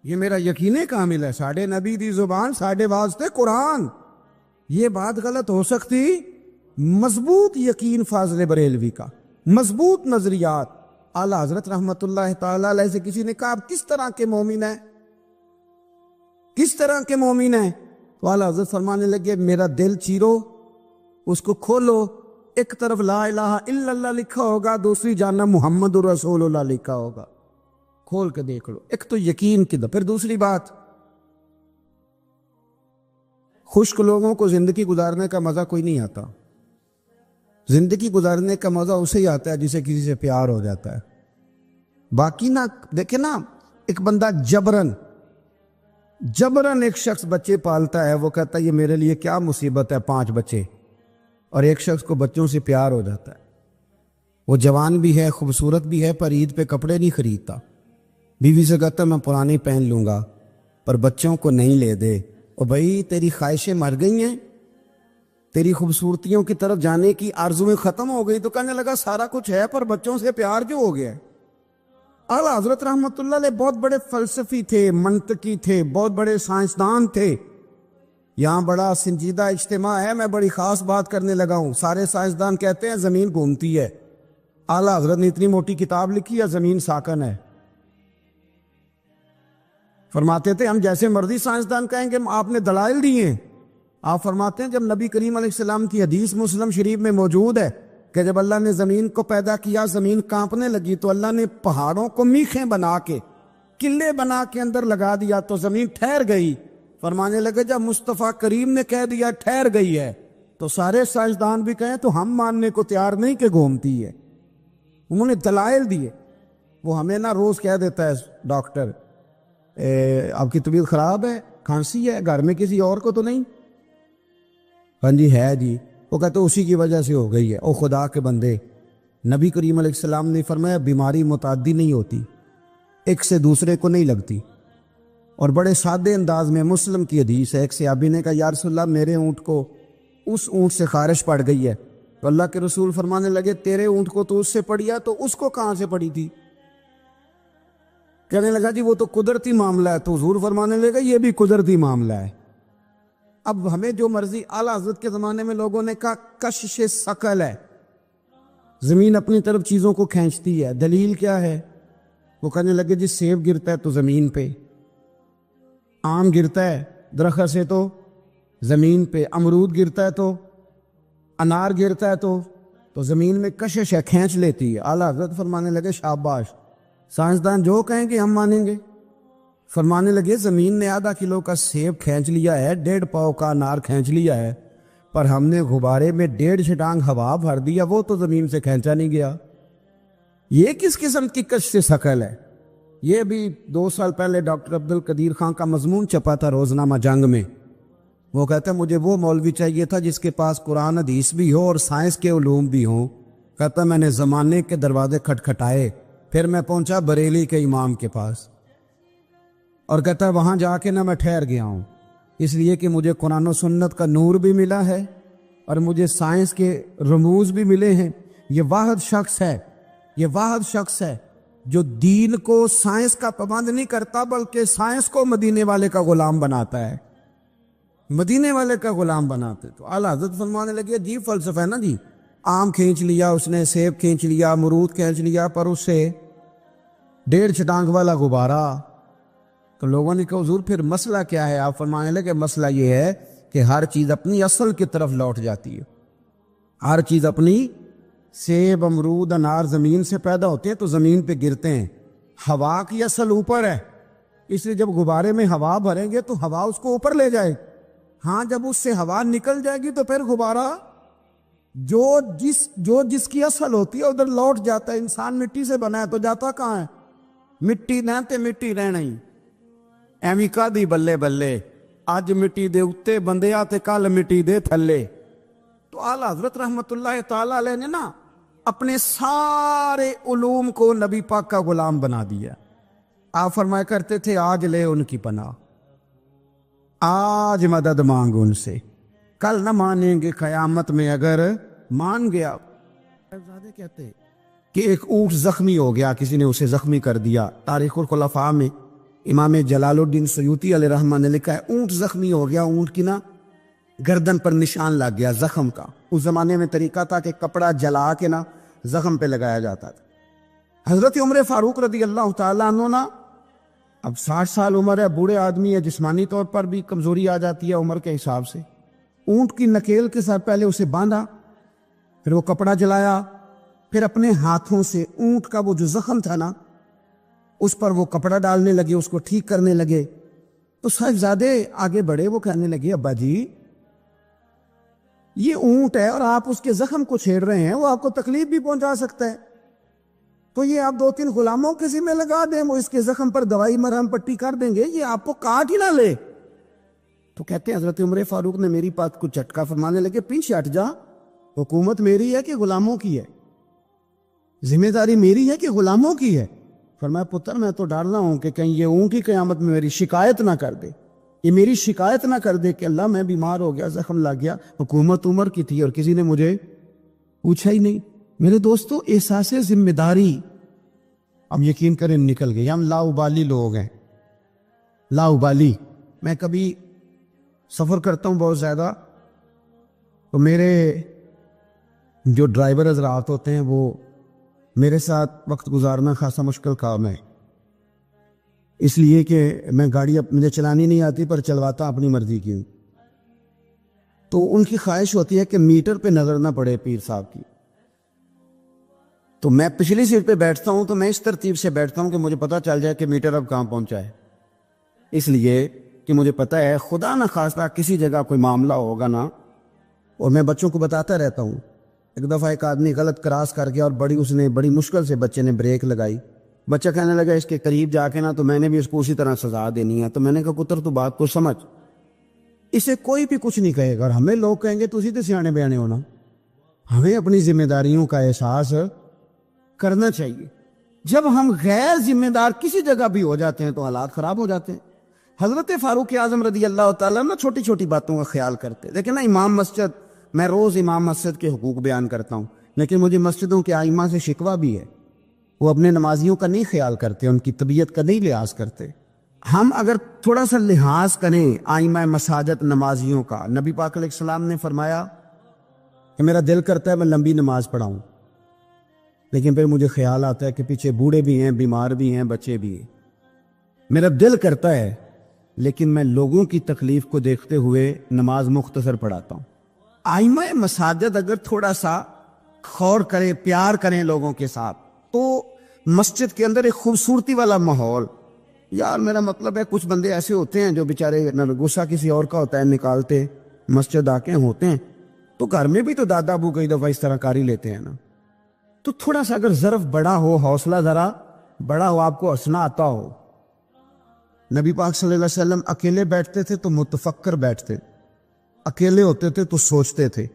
یہ میرا یقین کامل ہے، ساڈے نبی دی زبان ساڈے واسطے قرآن، یہ بات غلط ہو سکتی؟ مضبوط یقین فاضل بریلوی کا، مضبوط نظریات۔ اعلیٰ حضرت رحمت اللہ تعالی علیہ سے کسی نے کہا آپ کس طرح کے مومن ہیں، کس طرح کے مومن ہیں؟ تو اعلیٰ حضرت فرمانے لگے میرا دل چیرو، اس کو کھولو، ایک طرف لا الہ الا اللہ لکھا ہوگا، دوسری جانب محمد رسول اللہ لکھا ہوگا، کھول کے دیکھ لو۔ ایک تو یقین کی پھر دوسری بات، خشک لوگوں کو زندگی گزارنے کا مزہ کوئی نہیں آتا، زندگی گزارنے کا مزہ اسے ہی آتا ہے جسے کسی سے پیار ہو جاتا ہے۔ باقی نہ دیکھیں نا، ایک بندہ جبرن ایک شخص بچے پالتا ہے، وہ کہتا ہے یہ میرے لیے کیا مصیبت ہے 5 بچے، اور ایک شخص کو بچوں سے پیار ہو جاتا ہے، وہ جوان بھی ہے، خوبصورت بھی ہے، پر عید پہ کپڑے نہیں خریدتا، بیوی سے کہتا ہے میں پرانے پہن لوں گا، پر بچوں کو نہیں لے دے۔ اور بھائی تیری خواہشیں مر گئی ہیں، تیری خوبصورتیوں کی طرف جانے کی آرزویں ختم ہو گئی، تو کہنے لگا سارا کچھ ہے پر بچوں سے پیار جو ہو گیا ہے۔ اعلیٰ حضرت رحمت اللہ علیہ بہت بڑے فلسفی تھے، منطقی تھے، بہت بڑے سائنسدان تھے۔ یہاں بڑا سنجیدہ اجتماع ہے، میں بڑی خاص بات کرنے لگا ہوں۔ سارے سائنسدان کہتے ہیں زمین گھومتی ہے، اعلیٰ حضرت نے اتنی موٹی کتاب لکھی ہے زمین ساکن ہے۔ فرماتے تھے ہم جیسے مرضی سائنسدان کہیں گے آپ نے دلائل دیے ہیں۔ آپ فرماتے ہیں جب نبی کریم علیہ السلام کی حدیث مسلم شریف میں موجود ہے کہ جب اللہ نے زمین کو پیدا کیا زمین کانپنے لگی، تو اللہ نے پہاڑوں کو میخیں بنا کے قلعے بنا کے اندر لگا دیا تو زمین ٹھہر گئی۔ فرمانے لگے جب مصطفیٰ کریم نے کہہ دیا ٹھہر گئی ہے تو سارے سائنسدان بھی کہیں تو ہم ماننے کو تیار نہیں کہ گھومتی ہے۔ انہوں نے دلائل دیے۔ وہ ہمیں نہ روز کہہ دیتا ہے ڈاکٹر آپ کی طبیعت خراب ہے، کھانسی ہے، گھر میں کسی اور کو تو نہیں؟ ہاں جی ہے جی، وہ کہتے اسی کی وجہ سے ہو گئی ہے۔ او خدا کے بندے، نبی کریم علیہ السلام نے فرمایا بیماری متعدی نہیں ہوتی، ایک سے دوسرے کو نہیں لگتی۔ اور بڑے سادے انداز میں مسلم کی حدیث ہے، ایک صحابی نے کہا یا رسول اللہ میرے اونٹ کو اس اونٹ سے خارش پڑ گئی ہے، تو اللہ کے رسول فرمانے لگے تیرے اونٹ کو تو اس سے پڑی ہے تو اس کو کہاں سے پڑی تھی؟ کہنے لگا جی وہ تو قدرتی معاملہ ہے، تو حضور فرمانے لگا یہ بھی قدرتی معاملہ ہے۔ اب ہمیں جو مرضی، اعلیٰ حضرت کے زمانے میں لوگوں نے کہا کشش ثقل ہے، زمین اپنی طرف چیزوں کو کھینچتی ہے، دلیل کیا ہے؟ وہ کہنے لگے جی سیب گرتا ہے تو زمین پہ، آم گرتا ہے درخت سے تو زمین پہ، امرود گرتا ہے تو، انار گرتا ہے تو زمین میں کشش ہے، کھینچ لیتی ہے۔ اعلیٰ حضرت فرمانے لگے شاباش، سائنسدان جو کہیں گے ہم مانیں گے۔ فرمانے لگے زمین نے آدھا کلو کا سیب کھینچ لیا ہے، 1.5 پاؤ کا انار کھینچ لیا ہے، پر ہم نے غبارے میں 1.5 چھٹانگ ہوا بھر دیا، وہ تو زمین سے کھینچا نہیں گیا۔ یہ کس قسم کی کش سے ثقل ہے؟ یہ بھی 2 سال پہلے ڈاکٹر عبد القدیر خان کا مضمون چھپا تھا روزنامہ جنگ میں۔ وہ کہتا ہے مجھے وہ مولوی چاہیے تھا جس کے پاس قرآن حدیث بھی ہو اور سائنس کے علوم بھی ہوں۔ کہتا میں نے زمانے کے دروازے کھٹکھٹائے، پھر میں پہنچا بریلی کے امام کے پاس، اور کہتا ہے وہاں جا کے نہ میں ٹھہر گیا ہوں، اس لیے کہ مجھے قرآن و سنت کا نور بھی ملا ہے اور مجھے سائنس کے رموز بھی ملے ہیں۔ یہ واحد شخص ہے جو دین کو سائنس کا پابند نہیں کرتا بلکہ سائنس کو مدینے والے کا غلام بناتا ہے، مدینے والے کا غلام بناتے۔ تو اعلیٰ حضرت فرمانے لگے عجیب فلسفہ ہے نا جی، آم کھینچ لیا اس نے، سیب کھینچ لیا، امرود کھینچ لیا، پر اس سے 1.5 چھٹانگ والا غبارہ۔ تو لوگوں نے کہا حضور پھر مسئلہ کیا ہے؟ آپ فرمانے لگے مسئلہ یہ ہے کہ ہر چیز اپنی اصل کی طرف لوٹ جاتی ہے، ہر چیز اپنی، سیب امرود انار زمین سے پیدا ہوتے ہیں تو زمین پہ گرتے ہیں، ہوا کی اصل اوپر ہے، اس لیے جب غبارے میں ہوا بھریں گے تو ہوا اس کو اوپر لے جائے، ہاں جب اس سے ہوا نکل جائے گی تو پھر غبارہ جو جس کی اصل ہوتی ہے ادھر لوٹ جاتا ہے۔ انسان مٹی سے بنا ہے تو جاتا کہاں ہے؟ مٹی نہ تے مٹی رہنا ہی ایویں کا دی بلے بلے، اج مٹی دے اتے بندے آتے کل مٹی دے تھلے۔ تو اعلیٰ حضرت رحمت اللہ تعالی علیہ نے نا اپنے سارے علوم کو نبی پاک کا غلام بنا دیا۔ آپ فرمایا کرتے تھے آج لے ان کی پناہ، آج مدد مانگ ان سے، کل نہ مانیں گے قیامت میں اگر مان گیا. صاحبزادے کہتے ہیں کہ ایک اونٹ زخمی ہو گیا, کسی نے اسے زخمی کر دیا. تاریخ الخلفاء میں امام جلال الدین سیوطی علیہ رحمہ نے لکھا ہے اونٹ زخمی ہو گیا, اونٹ کی نا گردن پر نشان لگ گیا زخم کا. اس زمانے میں طریقہ تھا کہ کپڑا جلا کے نا زخم پہ لگایا جاتا تھا. حضرت عمر فاروق رضی اللہ تعالیٰ عنہ نا, اب 60 سال عمر ہے, بوڑھے آدمی ہے, جسمانی طور پر بھی کمزوری آ جاتی ہے عمر کے حساب سے. اونٹ کی نکیل کے ساتھ پہلے اسے باندھا, پھر وہ کپڑا جلایا, پھر اپنے ہاتھوں سے اونٹ کا وہ جو زخم تھا نا اس پر وہ کپڑا ڈالنے لگے, اس کو ٹھیک کرنے لگے. تو صاحبزادے آگے بڑھے, وہ کہنے لگے ابا جی یہ اونٹ ہے اور آپ اس کے زخم کو چھیڑ رہے ہیں, وہ آپ کو تکلیف بھی پہنچا سکتا ہے, تو یہ آپ 2-3 غلاموں کے ذمہ لگا دیں, وہ اس کے زخم پر دوائی مرہم پٹی کر دیں گے, یہ آپ کو کاٹ ہی نہ لے. تو کہتے ہیں حضرت عمر فاروق نے میری بات کو جھٹکا فرمانے لگے پیچھے ہٹ جا, حکومت میری ہے کہ غلاموں کی ہے, ذمہ داری میری ہے کہ غلاموں کی ہے. فرمایا پتر میں تو ڈر رہا ہوں کہ کہیں یہ اونٹ کی قیامت میں میری شکایت نہ کر دے, یہ میری شکایت نہ کر دے کہ اللہ میں بیمار ہو گیا, زخم لگ گیا, حکومت عمر کی تھی اور کسی نے مجھے پوچھا ہی نہیں. میرے دوستو احساس ذمہ داری اب یقین کریں نکل گئی. ہم لاؤبالی لوگ ہیں, لاؤبالی. میں کبھی سفر کرتا ہوں بہت زیادہ, تو میرے جو ڈرائیور حضرات ہوتے ہیں وہ میرے ساتھ وقت گزارنا خاصا مشکل کام ہے, اس لیے کہ میں گاڑی مجھے چلانی نہیں آتی پر چلواتا اپنی مرضی کی ہوں. تو ان کی خواہش ہوتی ہے کہ میٹر پہ نظر نہ پڑے پیر صاحب کی. تو میں پچھلی سیٹ پہ بیٹھتا ہوں تو میں اس ترتیب سے بیٹھتا ہوں کہ مجھے پتہ چل جائے کہ میٹر اب کہاں پہنچا ہے, اس لیے کہ مجھے پتہ ہے خدا نہ خواستہ کسی جگہ کوئی معاملہ ہوگا نا. اور میں بچوں کو بتاتا رہتا ہوں. ایک دفعہ ایک آدمی غلط کراس کر گیا اور بڑی مشکل سے بچے نے بریک لگائی. بچہ کہنے لگا اس کے قریب جا کے نا تو میں نے بھی اس کو اسی طرح سزا دینی ہے. تو میں نے کہا پتر تو بات کو سمجھ, اسے کوئی بھی کچھ نہیں کہے گا, اور ہمیں لوگ کہیں گے تو اسی تے سیانے بیانے ہونا. ہمیں اپنی ذمہ داریوں کا احساس کرنا چاہیے. جب ہم غیر ذمہ دار کسی جگہ بھی ہو جاتے ہیں تو حالات خراب ہو جاتے ہیں. حضرت فاروق اعظم رضی اللہ تعالیٰ نا چھوٹی چھوٹی باتوں کا خیال کرتے. دیکھیں نا امام مسجد, میں روز امام مسجد کے حقوق بیان کرتا ہوں, لیکن مجھے مسجدوں کے ائمہ سے شکوہ بھی ہے, وہ اپنے نمازیوں کا نہیں خیال کرتے, ان کی طبیعت کا نہیں لحاظ کرتے. ہم اگر تھوڑا سا لحاظ کریں ائمہ مساجد نمازیوں کا, نبی پاک علیہ السلام نے فرمایا کہ میرا دل کرتا ہے میں لمبی نماز پڑھاؤں, لیکن پھر مجھے خیال آتا ہے کہ پیچھے بوڑھے بھی ہیں, بیمار بھی ہیں, بچے بھی ہیں. میرا دل کرتا ہے لیکن میں لوگوں کی تکلیف کو دیکھتے ہوئے نماز مختصر پڑھاتا ہوں. ائمہ مساجد اگر تھوڑا سا غور کریں, پیار کریں لوگوں کے ساتھ, تو مسجد کے اندر ایک خوبصورتی والا ماحول. یار میرا مطلب ہے کچھ بندے ایسے ہوتے ہیں جو بیچارے غصہ کسی اور کا ہوتا ہے نکالتے مسجد آ کے ہوتے ہیں, تو گھر میں بھی تو دادا ابو کئی دفعہ اس طرح کاری لیتے ہیں نا. تو تھوڑا سا اگر ظرف بڑا ہو, حوصلہ ذرا بڑا ہو, آپ کو ہنسنا آتا ہو. نبی پاک صلی اللہ علیہ وسلم اکیلے بیٹھتے تھے تو متفکر بیٹھتے, اکیلے ہوتے تھے تو سوچتے تھے,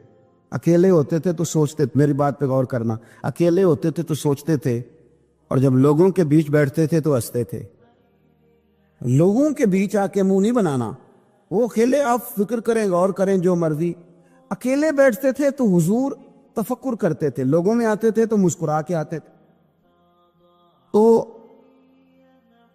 اکیلے ہوتے تھے تو سوچتے. میری بات پہ غور کرنا, اکیلے ہوتے تھے تو سوچتے تھے, اور جب لوگوں کے بیچ بیٹھتے تھے تو ہنستے تھے. لوگوں کے بیچ آ کے منہ نہیں بنانا, وہ اکیلے آپ فکر کریں, غور کریں جو مرضی. اکیلے بیٹھتے تھے تو حضور تفکر کرتے تھے, لوگوں میں آتے تھے تو مسکرا کے آتے تھے. تو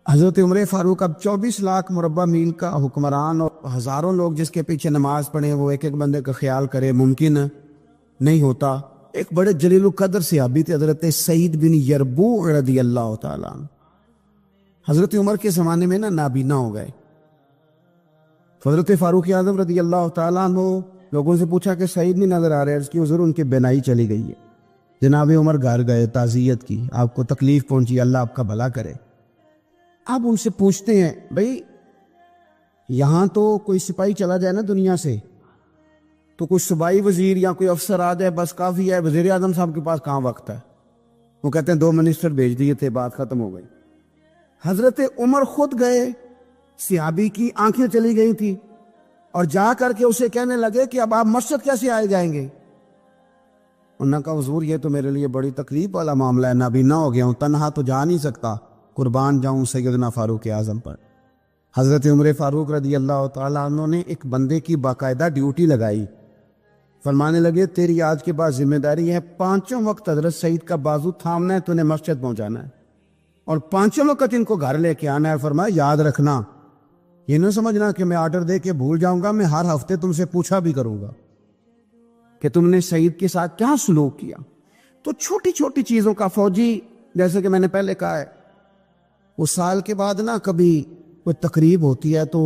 حضرت عمر فاروق اب 24 لاکھ مربع میل کا حکمران اور ہزاروں لوگ جس کے پیچھے نماز پڑھیں, وہ ایک ایک بندے کا خیال کرے, ممکن نہیں ہوتا. ایک بڑے جلیل القدر صحابی تھے حضرت سعید بن یربوع رضی اللہ تعالیٰ عنہ. حضرت عمر کے زمانے میں نا نابینا ہو گئے. حضرت فاروق اعظم رضی اللہ تعالیٰ عنہ لوگوں سے پوچھا کہ سعید نہیں نظر آ رہے, اس کی حضور ان کی بینائی چلی گئی ہے. جناب عمر گھر گئے, تعزیت کی, آپ کو تکلیف پہنچی, اللہ آپ کا بھلا کرے. آپ ان سے پوچھتے ہیں بھئی یہاں تو کوئی سپاہی چلا جائے نا دنیا سے, تو کوئی صوبائی وزیر یا کوئی افسر آ جائے بس کافی ہے, وزیر اعظم صاحب کے پاس کہاں وقت ہے. وہ کہتے ہیں 2 منسٹر بھیج دیے تھے, بات ختم ہو گئی. حضرت عمر خود گئے, صحابی کی آنکھیں چلی گئی تھی, اور جا کر کے اسے کہنے لگے کہ اب آپ مسجد کیسے آئے جائیں گے. انہوں نے کہا حضور یہ تو میرے لیے بڑی تکلیف والا معاملہ ہے, نابینا ہو گیا ہوں, تنہا تو جا نہیں سکتا, قربان جاؤں سیدنا فاروق اعظم پر. حضرت عمر فاروق رضی اللہ تعالیٰ عنہ نے ایک بندے کی باقاعدہ ڈیوٹی لگائی فرمانے لگے تیری آج کے بعد ذمہ داری ہے 5 وقت حضرت سعید کا بازو تھامنا ہے، تو انہیں مسجد پہنچانا ہے اور 5 وقت ان کو گھر لے کے آنا ہے۔ فرمایا یاد رکھنا، یہ نہ سمجھنا کہ میں آرڈر دے کے بھول جاؤں گا، میں ہر ہفتے تم سے پوچھا بھی کروں گا کہ تم نے سعید کے ساتھ کیا سلوک کیا۔ تو چھوٹی چھوٹی چیزوں کا فوجی، جیسے کہ میں نے پہلے کہا ہے، وہ سال کے بعد نا کبھی کوئی تقریب ہوتی ہے تو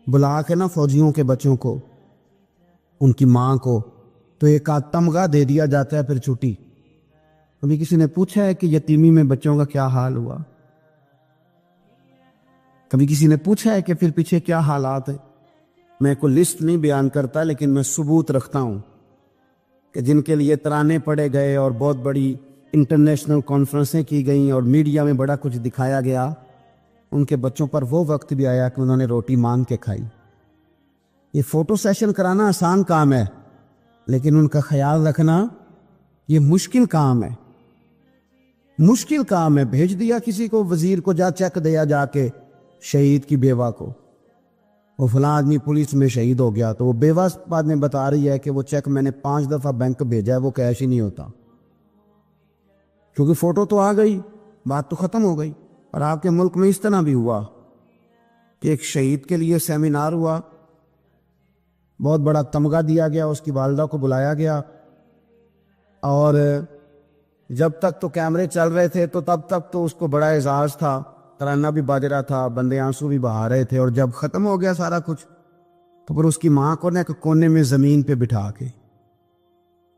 بلا کے نا فوجیوں کے بچوں کو، ان کی ماں کو، تو ایک آدھ تمغہ دے دیا جاتا ہے پھر چھٹی۔ کبھی کسی نے پوچھا ہے کہ یتیمی میں بچوں کا کیا حال ہوا؟ کبھی کسی نے پوچھا ہے کہ پھر پیچھے کیا حالات ہیں؟ میں کوئی لسٹ نہیں بیان کرتا، لیکن میں ثبوت رکھتا ہوں کہ جن کے لیے ترانے پڑے گئے اور بہت بڑی انٹرنیشنل کانفرنسیں کی گئیں اور میڈیا میں بڑا کچھ دکھایا گیا، ان کے بچوں پر وہ وقت بھی آیا کہ انہوں نے روٹی مانگ کے کھائی۔ یہ فوٹو سیشن کرانا آسان کام ہے، لیکن ان کا خیال رکھنا یہ مشکل کام ہے، مشکل کام ہے۔ بھیج دیا کسی کو، وزیر کو، جا چیک دیا جا کے شہید کی بیوہ کو، وہ فلاں آدمی پولیس میں شہید ہو گیا، تو وہ بیوہ بعد میں بتا رہی ہے کہ وہ چیک میں نے 5 دفعہ بینک بھیجا ہے، وہ کیش ہی نہیں ہوتا، کیونکہ فوٹو تو آ گئی، بات تو ختم ہو گئی۔ اور آپ کے ملک میں اس طرح بھی ہوا کہ ایک شہید کے لیے سیمینار ہوا، بہت بڑا تمغہ دیا گیا، اس کی والدہ کو بلایا گیا، اور جب تک تو کیمرے چل رہے تھے تو تب تک تو اس کو بڑا اعزاز تھا، ترانہ بھی باج رہا تھا، بندے آنسو بھی بہا رہے تھے، اور جب ختم ہو گیا سارا کچھ تو پھر اس کی ماں کو نا ایک کونے میں زمین پہ بٹھا کے،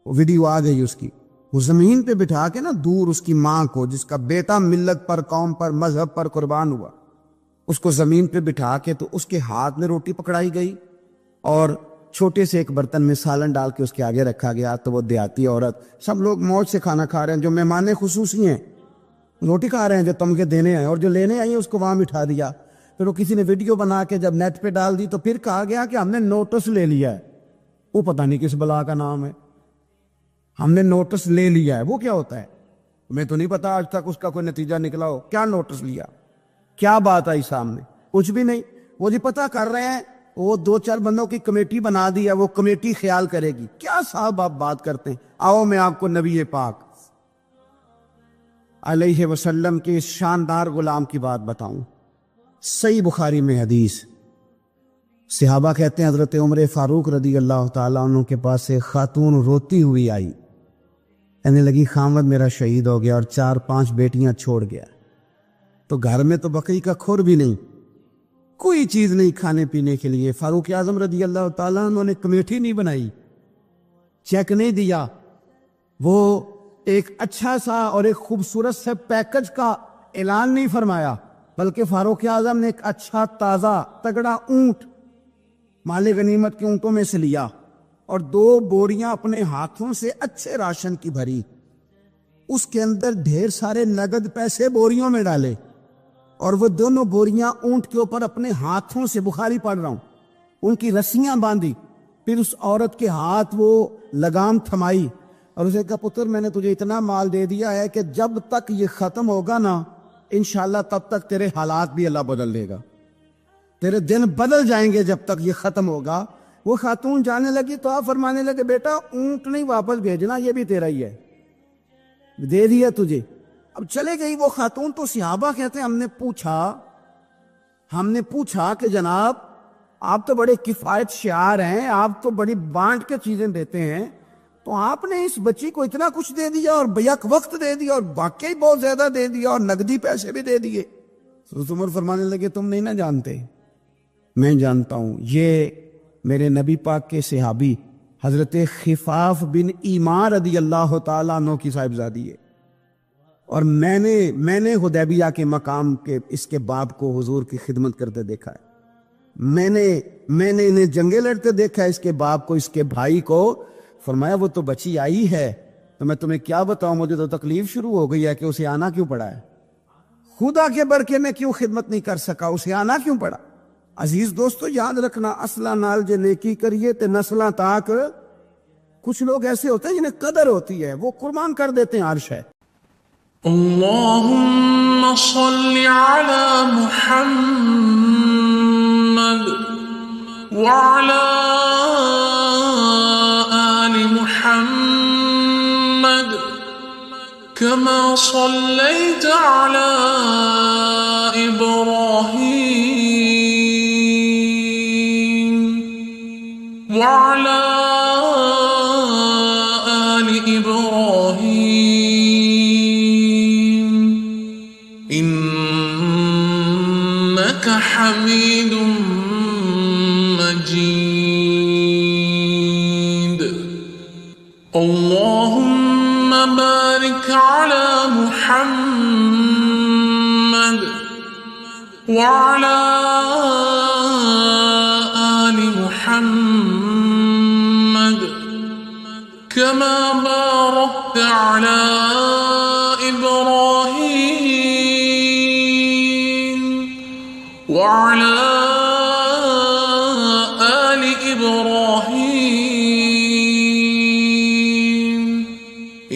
وہ ویڈیو آ گئی اس کی، وہ زمین پہ بٹھا کے نا دور اس کی ماں کو، جس کا بیٹا ملت پر، قوم پر، مذہب پر قربان ہوا، اس کو زمین پہ بٹھا کے تو اس کے ہاتھ میں روٹی پکڑائی گئی اور چھوٹے سے ایک برتن میں سالن ڈال کے اس کے آگے رکھا گیا۔ تو وہ دیہاتی عورت، سب لوگ موج سے کھانا کھا رہے ہیں، جو مہمان خصوصی ہیں روٹی کھا رہے ہیں، جو تمغے دینے آئے، اور جو لینے آئی ہیں اس کو وہاں بٹھا دیا۔ پھر وہ کسی نے ویڈیو بنا کے جب نیٹ پہ ڈال دی تو پھر کہا گیا کہ ہم نے نوٹس لے لیا ہے، وہ پتہ نہیں کس بلا کا نام ہے، ہم نے نوٹس لے لیا ہے۔ وہ کیا ہوتا ہے؟ میں تو نہیں پتا آج تک اس کا کوئی نتیجہ نکلا ہو۔ کیا نوٹس لیا؟ کیا بات آئی سامنے؟ کچھ بھی نہیں۔ وہ جی پتہ کر رہے ہیں، وہ 2-4 بندوں کی کمیٹی بنا دی ہے، وہ کمیٹی خیال کرے گی۔ کیا صاحب آپ بات کرتے ہیں؟ آؤ میں آپ کو نبی پاک علیہ وسلم کے اس شاندار غلام کی بات بتاؤں۔ صحیح بخاری میں حدیث، صحابہ کہتے ہیں حضرت عمر فاروق رضی اللہ تعالیٰ عنہ کے پاس سے خاتون روتی ہوئی آئی، کہنے لگی خامد میرا شہید ہو گیا اور 4-5 بیٹیاں چھوڑ گیا، تو گھر میں تو بکری کا کھور بھی نہیں، کوئی چیز نہیں کھانے پینے کے لیے۔ فاروق اعظم رضی اللہ تعالیٰ عنہ نے کمیٹی نہیں بنائی، چیک نہیں دیا، وہ ایک اچھا سا اور ایک خوبصورت سے پیکج کا اعلان نہیں فرمایا، بلکہ فاروق اعظم نے ایک اچھا تازہ تگڑا اونٹ مال غنیمت کے اونٹوں میں سے لیا اور 2 بوریاں اپنے ہاتھوں سے اچھے راشن کی بھری، اس کے اندر ڈھیر سارے نگد پیسے بوریوں میں ڈالے، اور وہ دونوں بوریاں اونٹ کے اوپر اپنے ہاتھوں سے، بخاری پڑھ رہا ہوں، ان کی رسیاں باندھی، پھر اس عورت کے ہاتھ وہ لگام تھمائی اور اسے کہا پتر میں نے تجھے اتنا مال دے دیا ہے کہ جب تک یہ ختم ہوگا نا انشاءاللہ تب تک تیرے حالات بھی اللہ بدل دے گا، تیرے دن بدل جائیں گے جب تک یہ ختم ہوگا۔ وہ خاتون جانے لگی تو آپ فرمانے لگے بیٹا اونٹ نہیں واپس بھیجنا، یہ بھی تیرا ہی ہے، دے دیا تجھے۔ اب چلے گئی وہ خاتون، تو صحابہ کہتے ہیں ہم نے پوچھا کہ جناب آپ تو بڑے کفایت شعار ہیں، آپ تو بڑی بانٹ کے چیزیں دیتے ہیں، تو آپ نے اس بچی کو اتنا کچھ دے دیا اور بیک وقت دے دیا اور واقعی بہت زیادہ دے دیا اور نقدی پیسے بھی دے دیے۔ حضرت عمر فرمانے لگے تم نہیں نہ جانتے، میں جانتا ہوں، یہ میرے نبی پاک کے صحابی حضرت خفاف بن ایمان رضی اللہ تعالیٰ عنہ کی صاحبزادی ہے، اور میں نے حدیبیہ کے مقام کے اس کے باپ کو حضور کی خدمت کرتے دیکھا ہے، میں نے انہیں جنگیں لڑتے دیکھا ہے، اس کے باپ کو، اس کے بھائی کو۔ فرمایا وہ تو بچی آئی ہے تو میں تمہیں کیا بتاؤں، مجھے تو تکلیف شروع ہو گئی ہے کہ اسے آنا کیوں پڑا ہے، خدا کے برکے میں کیوں خدمت نہیں کر سکا، اسے آنا کیوں پڑا۔ عزیز دوستو یاد رکھنا، اصلہ نال جے نیکی کریے تے نسلاں تاک، کچھ لوگ ایسے ہوتے ہیں جنہیں قدر ہوتی ہے، وہ قربان کر دیتے ہیں عرش ہے۔ اللهم صل على محمد وعلى كما صليت على إبراهيم وعلى آل إبراهيم إنك حميد مجيد. اللهم بارك على محمد وعلى آل محمد كما باركت على إبراهيم وعلى آل إبراهيم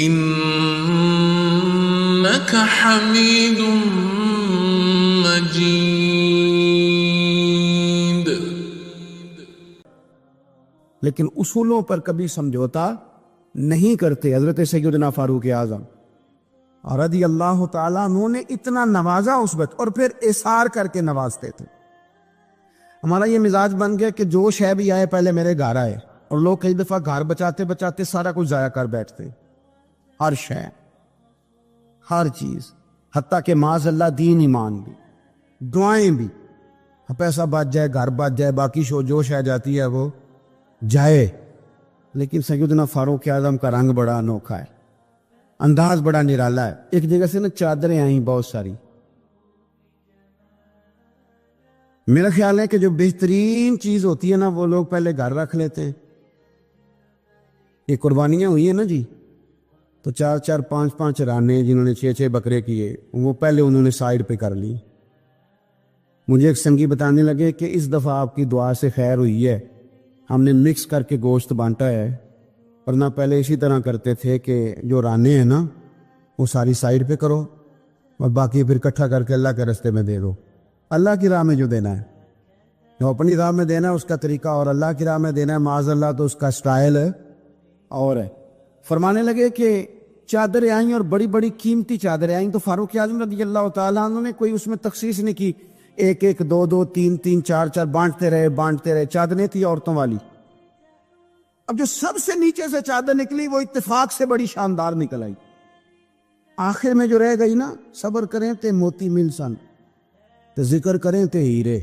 إنك حميد مجيد. لیکن اصولوں پر کبھی سمجھوتا نہیں کرتے. حضرت سیدنا فاروق اعظم رضی اللہ تعالیٰ عنہ نے اتنا نوازا اس بچے، اور پھر اثار کر کے نوازتے تھے. ہمارا یہ مزاج بن گیا کہ جو شے بھی آئے پہلے میرے گھر آئے، اور لوگ کئی دفعہ گھر بچاتے بچاتے سارا کچھ ضائع کر بیٹھتے. ہر شے، ہر چیز، حتیٰ کہ معاذ اللہ دین ایمان بھی، دعائیں بھی. پیسہ بچ جائے، گھر بچ جائے، باقی جو شے جاتی ہے وہ جائے. لیکن سیدنا فاروق اعظم کا رنگ بڑا انوکھا ہے، انداز بڑا نرالا ہے. ایک جگہ سے نا چادریں آئیں بہت ساری. میرا خیال ہے کہ جو بہترین چیز ہوتی ہے نا وہ لوگ پہلے گھر رکھ لیتے ہیں. یہ قربانیاں ہوئی ہیں نا جی، تو 4 5 رانے جنہوں نے 6 بکرے کیے وہ پہلے انہوں نے سائیڈ پہ کر لی. مجھے ایک سنگی بتانے لگے کہ اس دفعہ آپ کی دعا سے خیر ہوئی ہے، ہم نے مکس کر کے گوشت بانٹا ہے، ورنہ پہلے اسی طرح کرتے تھے کہ جو رانے ہیں نا وہ ساری سائیڈ پہ کرو اور باقی پھر اکٹھا کر کے اللہ کے راستے میں دے دو. اللہ کی راہ میں جو دینا ہے، جو اپنی راہ میں دینا ہے اس کا طریقہ، اور اللہ کی راہ میں دینا ہے معاذ اللہ تو اس کا سٹائل ہے اور ہے. فرمانے لگے کہ چادریں آئیں اور بڑی بڑی قیمتی چادریں آئیں، تو فاروق اعظم رضی اللہ تعالیٰ عنہ نے کوئی اس میں تخصیص نہیں کی، 1 1 2 2 3 3 4 4 بانٹتے رہے. چادریں تھی عورتوں والی. اب جو سب سے نیچے سے چادر نکلی وہ اتفاق سے بڑی شاندار نکل آئی. آخر میں جو رہ گئی نا، صبر کریں تے موتی مل سن، تے ذکر کریں تے ہیرے.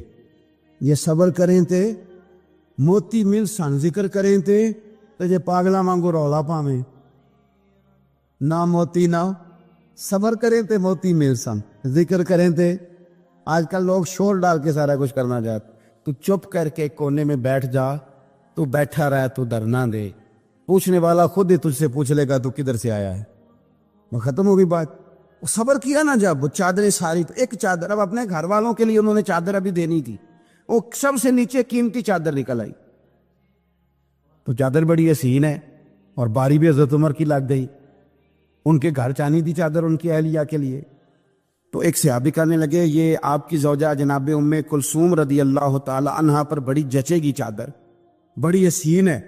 یہ صبر کریں تے موتی مل سن، ذکر کریں تے یہ پاگلا مانگو رولا پاویں، نہ موتی نہ صبر کریں تے موتی مل سن، ذکر کریں تے. آج کل لوگ شور ڈال کے سارا کچھ کرنا چاہتے. تو چپ کر کے کونے میں بیٹھ جا، تو بیٹھا رہ، تو ڈرنا دے. پوچھنے والا خود ہی تجھ سے پوچھ لے گا تو کدھر سے آیا ہے. وہ ختم ہوگی بات. وہ صبر کیا نا جب وہ چادریں ساری، ایک چادر اب اپنے گھر والوں کے لیے انہوں نے چادر ابھی دینی تھی، وہ سب سے نیچے قیمتی چادر نکل آئی. تو چادر بڑی حسین ہے اور باری بھی حضرت عمر کی لگ گئی. ان کے گھر چانی تھی چادر ان کی اہلیہ کے لیے. تو ایک صحابی کہنے لگے یہ آپ کی زوجہ جناب ام کلثوم رضی اللہ تعالی عنہا پر بڑی جچے گی چادر، بڑی حسین ہے،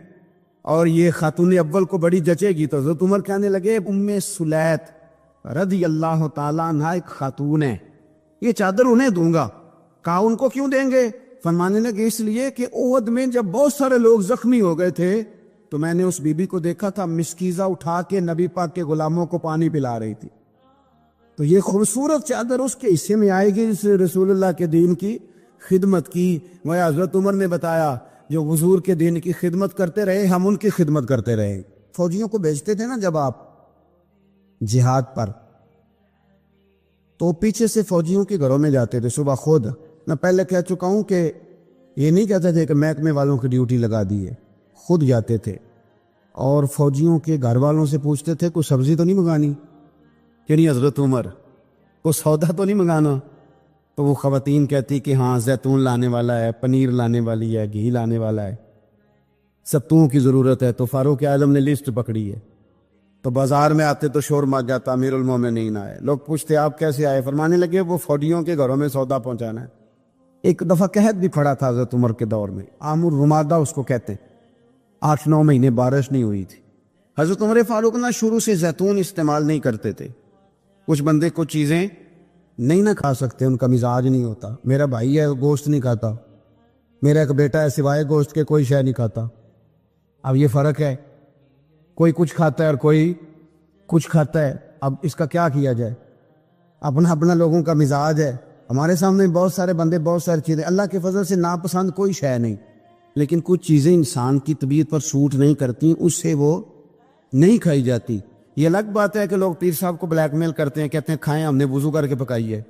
اور یہ خاتون اول کو بڑی جچے گی. تو حضرت عمر کہنے لگے ام سلیت رضی اللہ تعالی عنہا ایک خاتون ہے، یہ چادر انہیں دوں گا. کہا ان کو کیوں دیں گے؟ فرمانے لگے اس لیے کہ احد میں جب بہت سارے لوگ زخمی ہو گئے تھے تو میں نے اس بی بی کو دیکھا تھا مسکیزہ اٹھا کے نبی پاک کے غلاموں کو پانی پلا رہی تھی. تو یہ خوبصورت چادر اس کے حصے میں آئے گی جس رسول اللہ کے دین کی خدمت کی. وہ حضرت عمر نے بتایا جو حضور کے دین کی خدمت کرتے رہے ہم ان کی خدمت کرتے رہے. فوجیوں کو بھیجتے تھے نا جب آپ جہاد پر، تو پیچھے سے فوجیوں کے گھروں میں جاتے تھے صبح خود. میں پہلے کہہ چکا ہوں کہ یہ نہیں کہتے تھے کہ محکمے والوں کی ڈیوٹی لگا دی ہے، خود جاتے تھے اور فوجیوں کے گھر والوں سے پوچھتے تھے کوئی سبزی تو نہیں منگانی؟ کہ نہیں حضرت عمر، کوئی سودا تو نہیں منگانا؟ تو وہ خواتین کہتی کہ ہاں زیتون لانے والا ہے، پنیر لانے والی ہے، گھی لانے والا ہے، ستوں کی ضرورت ہے. تو فاروق اعظم نے لسٹ پکڑی ہے. تو بازار میں آتے تو شور مچ جاتا، امیر المومنین آئے. لوگ پوچھتے آپ کیسے آئے؟ فرمانے لگے وہ فوجیوں کے گھروں میں سودا پہنچانا ہے. ایک دفعہ قحط بھی پڑا تھا حضرت عمر کے دور میں، عام الرمادہ اس کو کہتے ہیں. 8 9 مہینے بارش نہیں ہوئی تھی. حضرت عمر فاروق نہ شروع سے زیتون استعمال نہیں کرتے تھے، کچھ بندے کچھ چیزیں نہیں نہ کھا سکتے، ان کا مزاج نہیں ہوتا. میرا بھائی ہے گوشت نہیں کھاتا، میرا ایک بیٹا ہے سوائے گوشت کے کوئی شے نہیں کھاتا. اب یہ فرق ہے، کوئی کچھ کھاتا ہے اور کوئی کچھ کھاتا ہے. اب اس کا کیا کیا جائے؟ اپنا اپنا لوگوں کا مزاج ہے. ہمارے سامنے بہت سارے بندے بہت ساری چیزیں، اللہ کے فضل سے ناپسند کوئی شے نہیں، لیکن کچھ چیزیں انسان کی طبیعت پر سوٹ نہیں کرتی، اس سے وہ نہیں کھائی جاتی. یہ الگ بات ہے کہ لوگ پیر صاحب کو بلیک میل کرتے ہیں، کہتے ہیں کھائیں، ہم نے وضو کر کے پکائی ہے،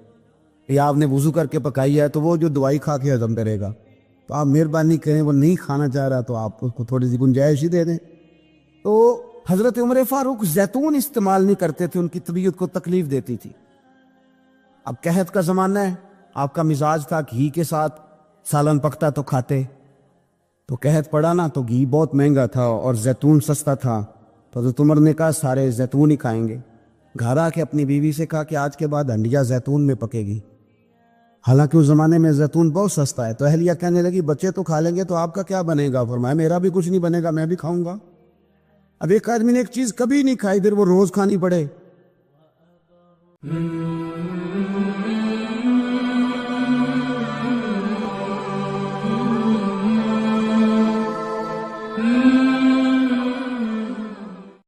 یا آپ نے وضو کر کے پکائی ہے تو وہ جو دوائی کھا کے ہضم کرے گا. تو آپ مہربانی کریں، وہ نہیں کھانا چاہ رہا تو آپ اس کو تھوڑی سی گنجائش ہی دے دیں. تو حضرت عمر فاروق زیتون استعمال نہیں کرتے تھے، ان کی طبیعت کو تکلیف دیتی تھی. اب قحط کا زمانہ ہے، آپ کا مزاج تھا گھی کے ساتھ سالن پکتا تو کھاتے، تو قحط پڑا نا تو گھی بہت مہنگا تھا اور زیتون سستا تھا. تو حضرت عمر نے کہا سارے زیتون ہی کھائیں گے. گھر آ کے اپنی بیوی سے کہا کہ آج کے بعد ہنڈیا زیتون میں پکے گی. حالانکہ اس زمانے میں زیتون بہت سستا ہے. تو اہلیہ کہنے لگی بچے تو کھا لیں گے تو آپ کا کیا بنے گا؟ فرمایا میرا بھی کچھ نہیں بنے گا، میں بھی کھاؤں گا. اب ایک آدمی نے ایک چیز کبھی نہیں کھائی، پھر وہ روز کھانی پڑے.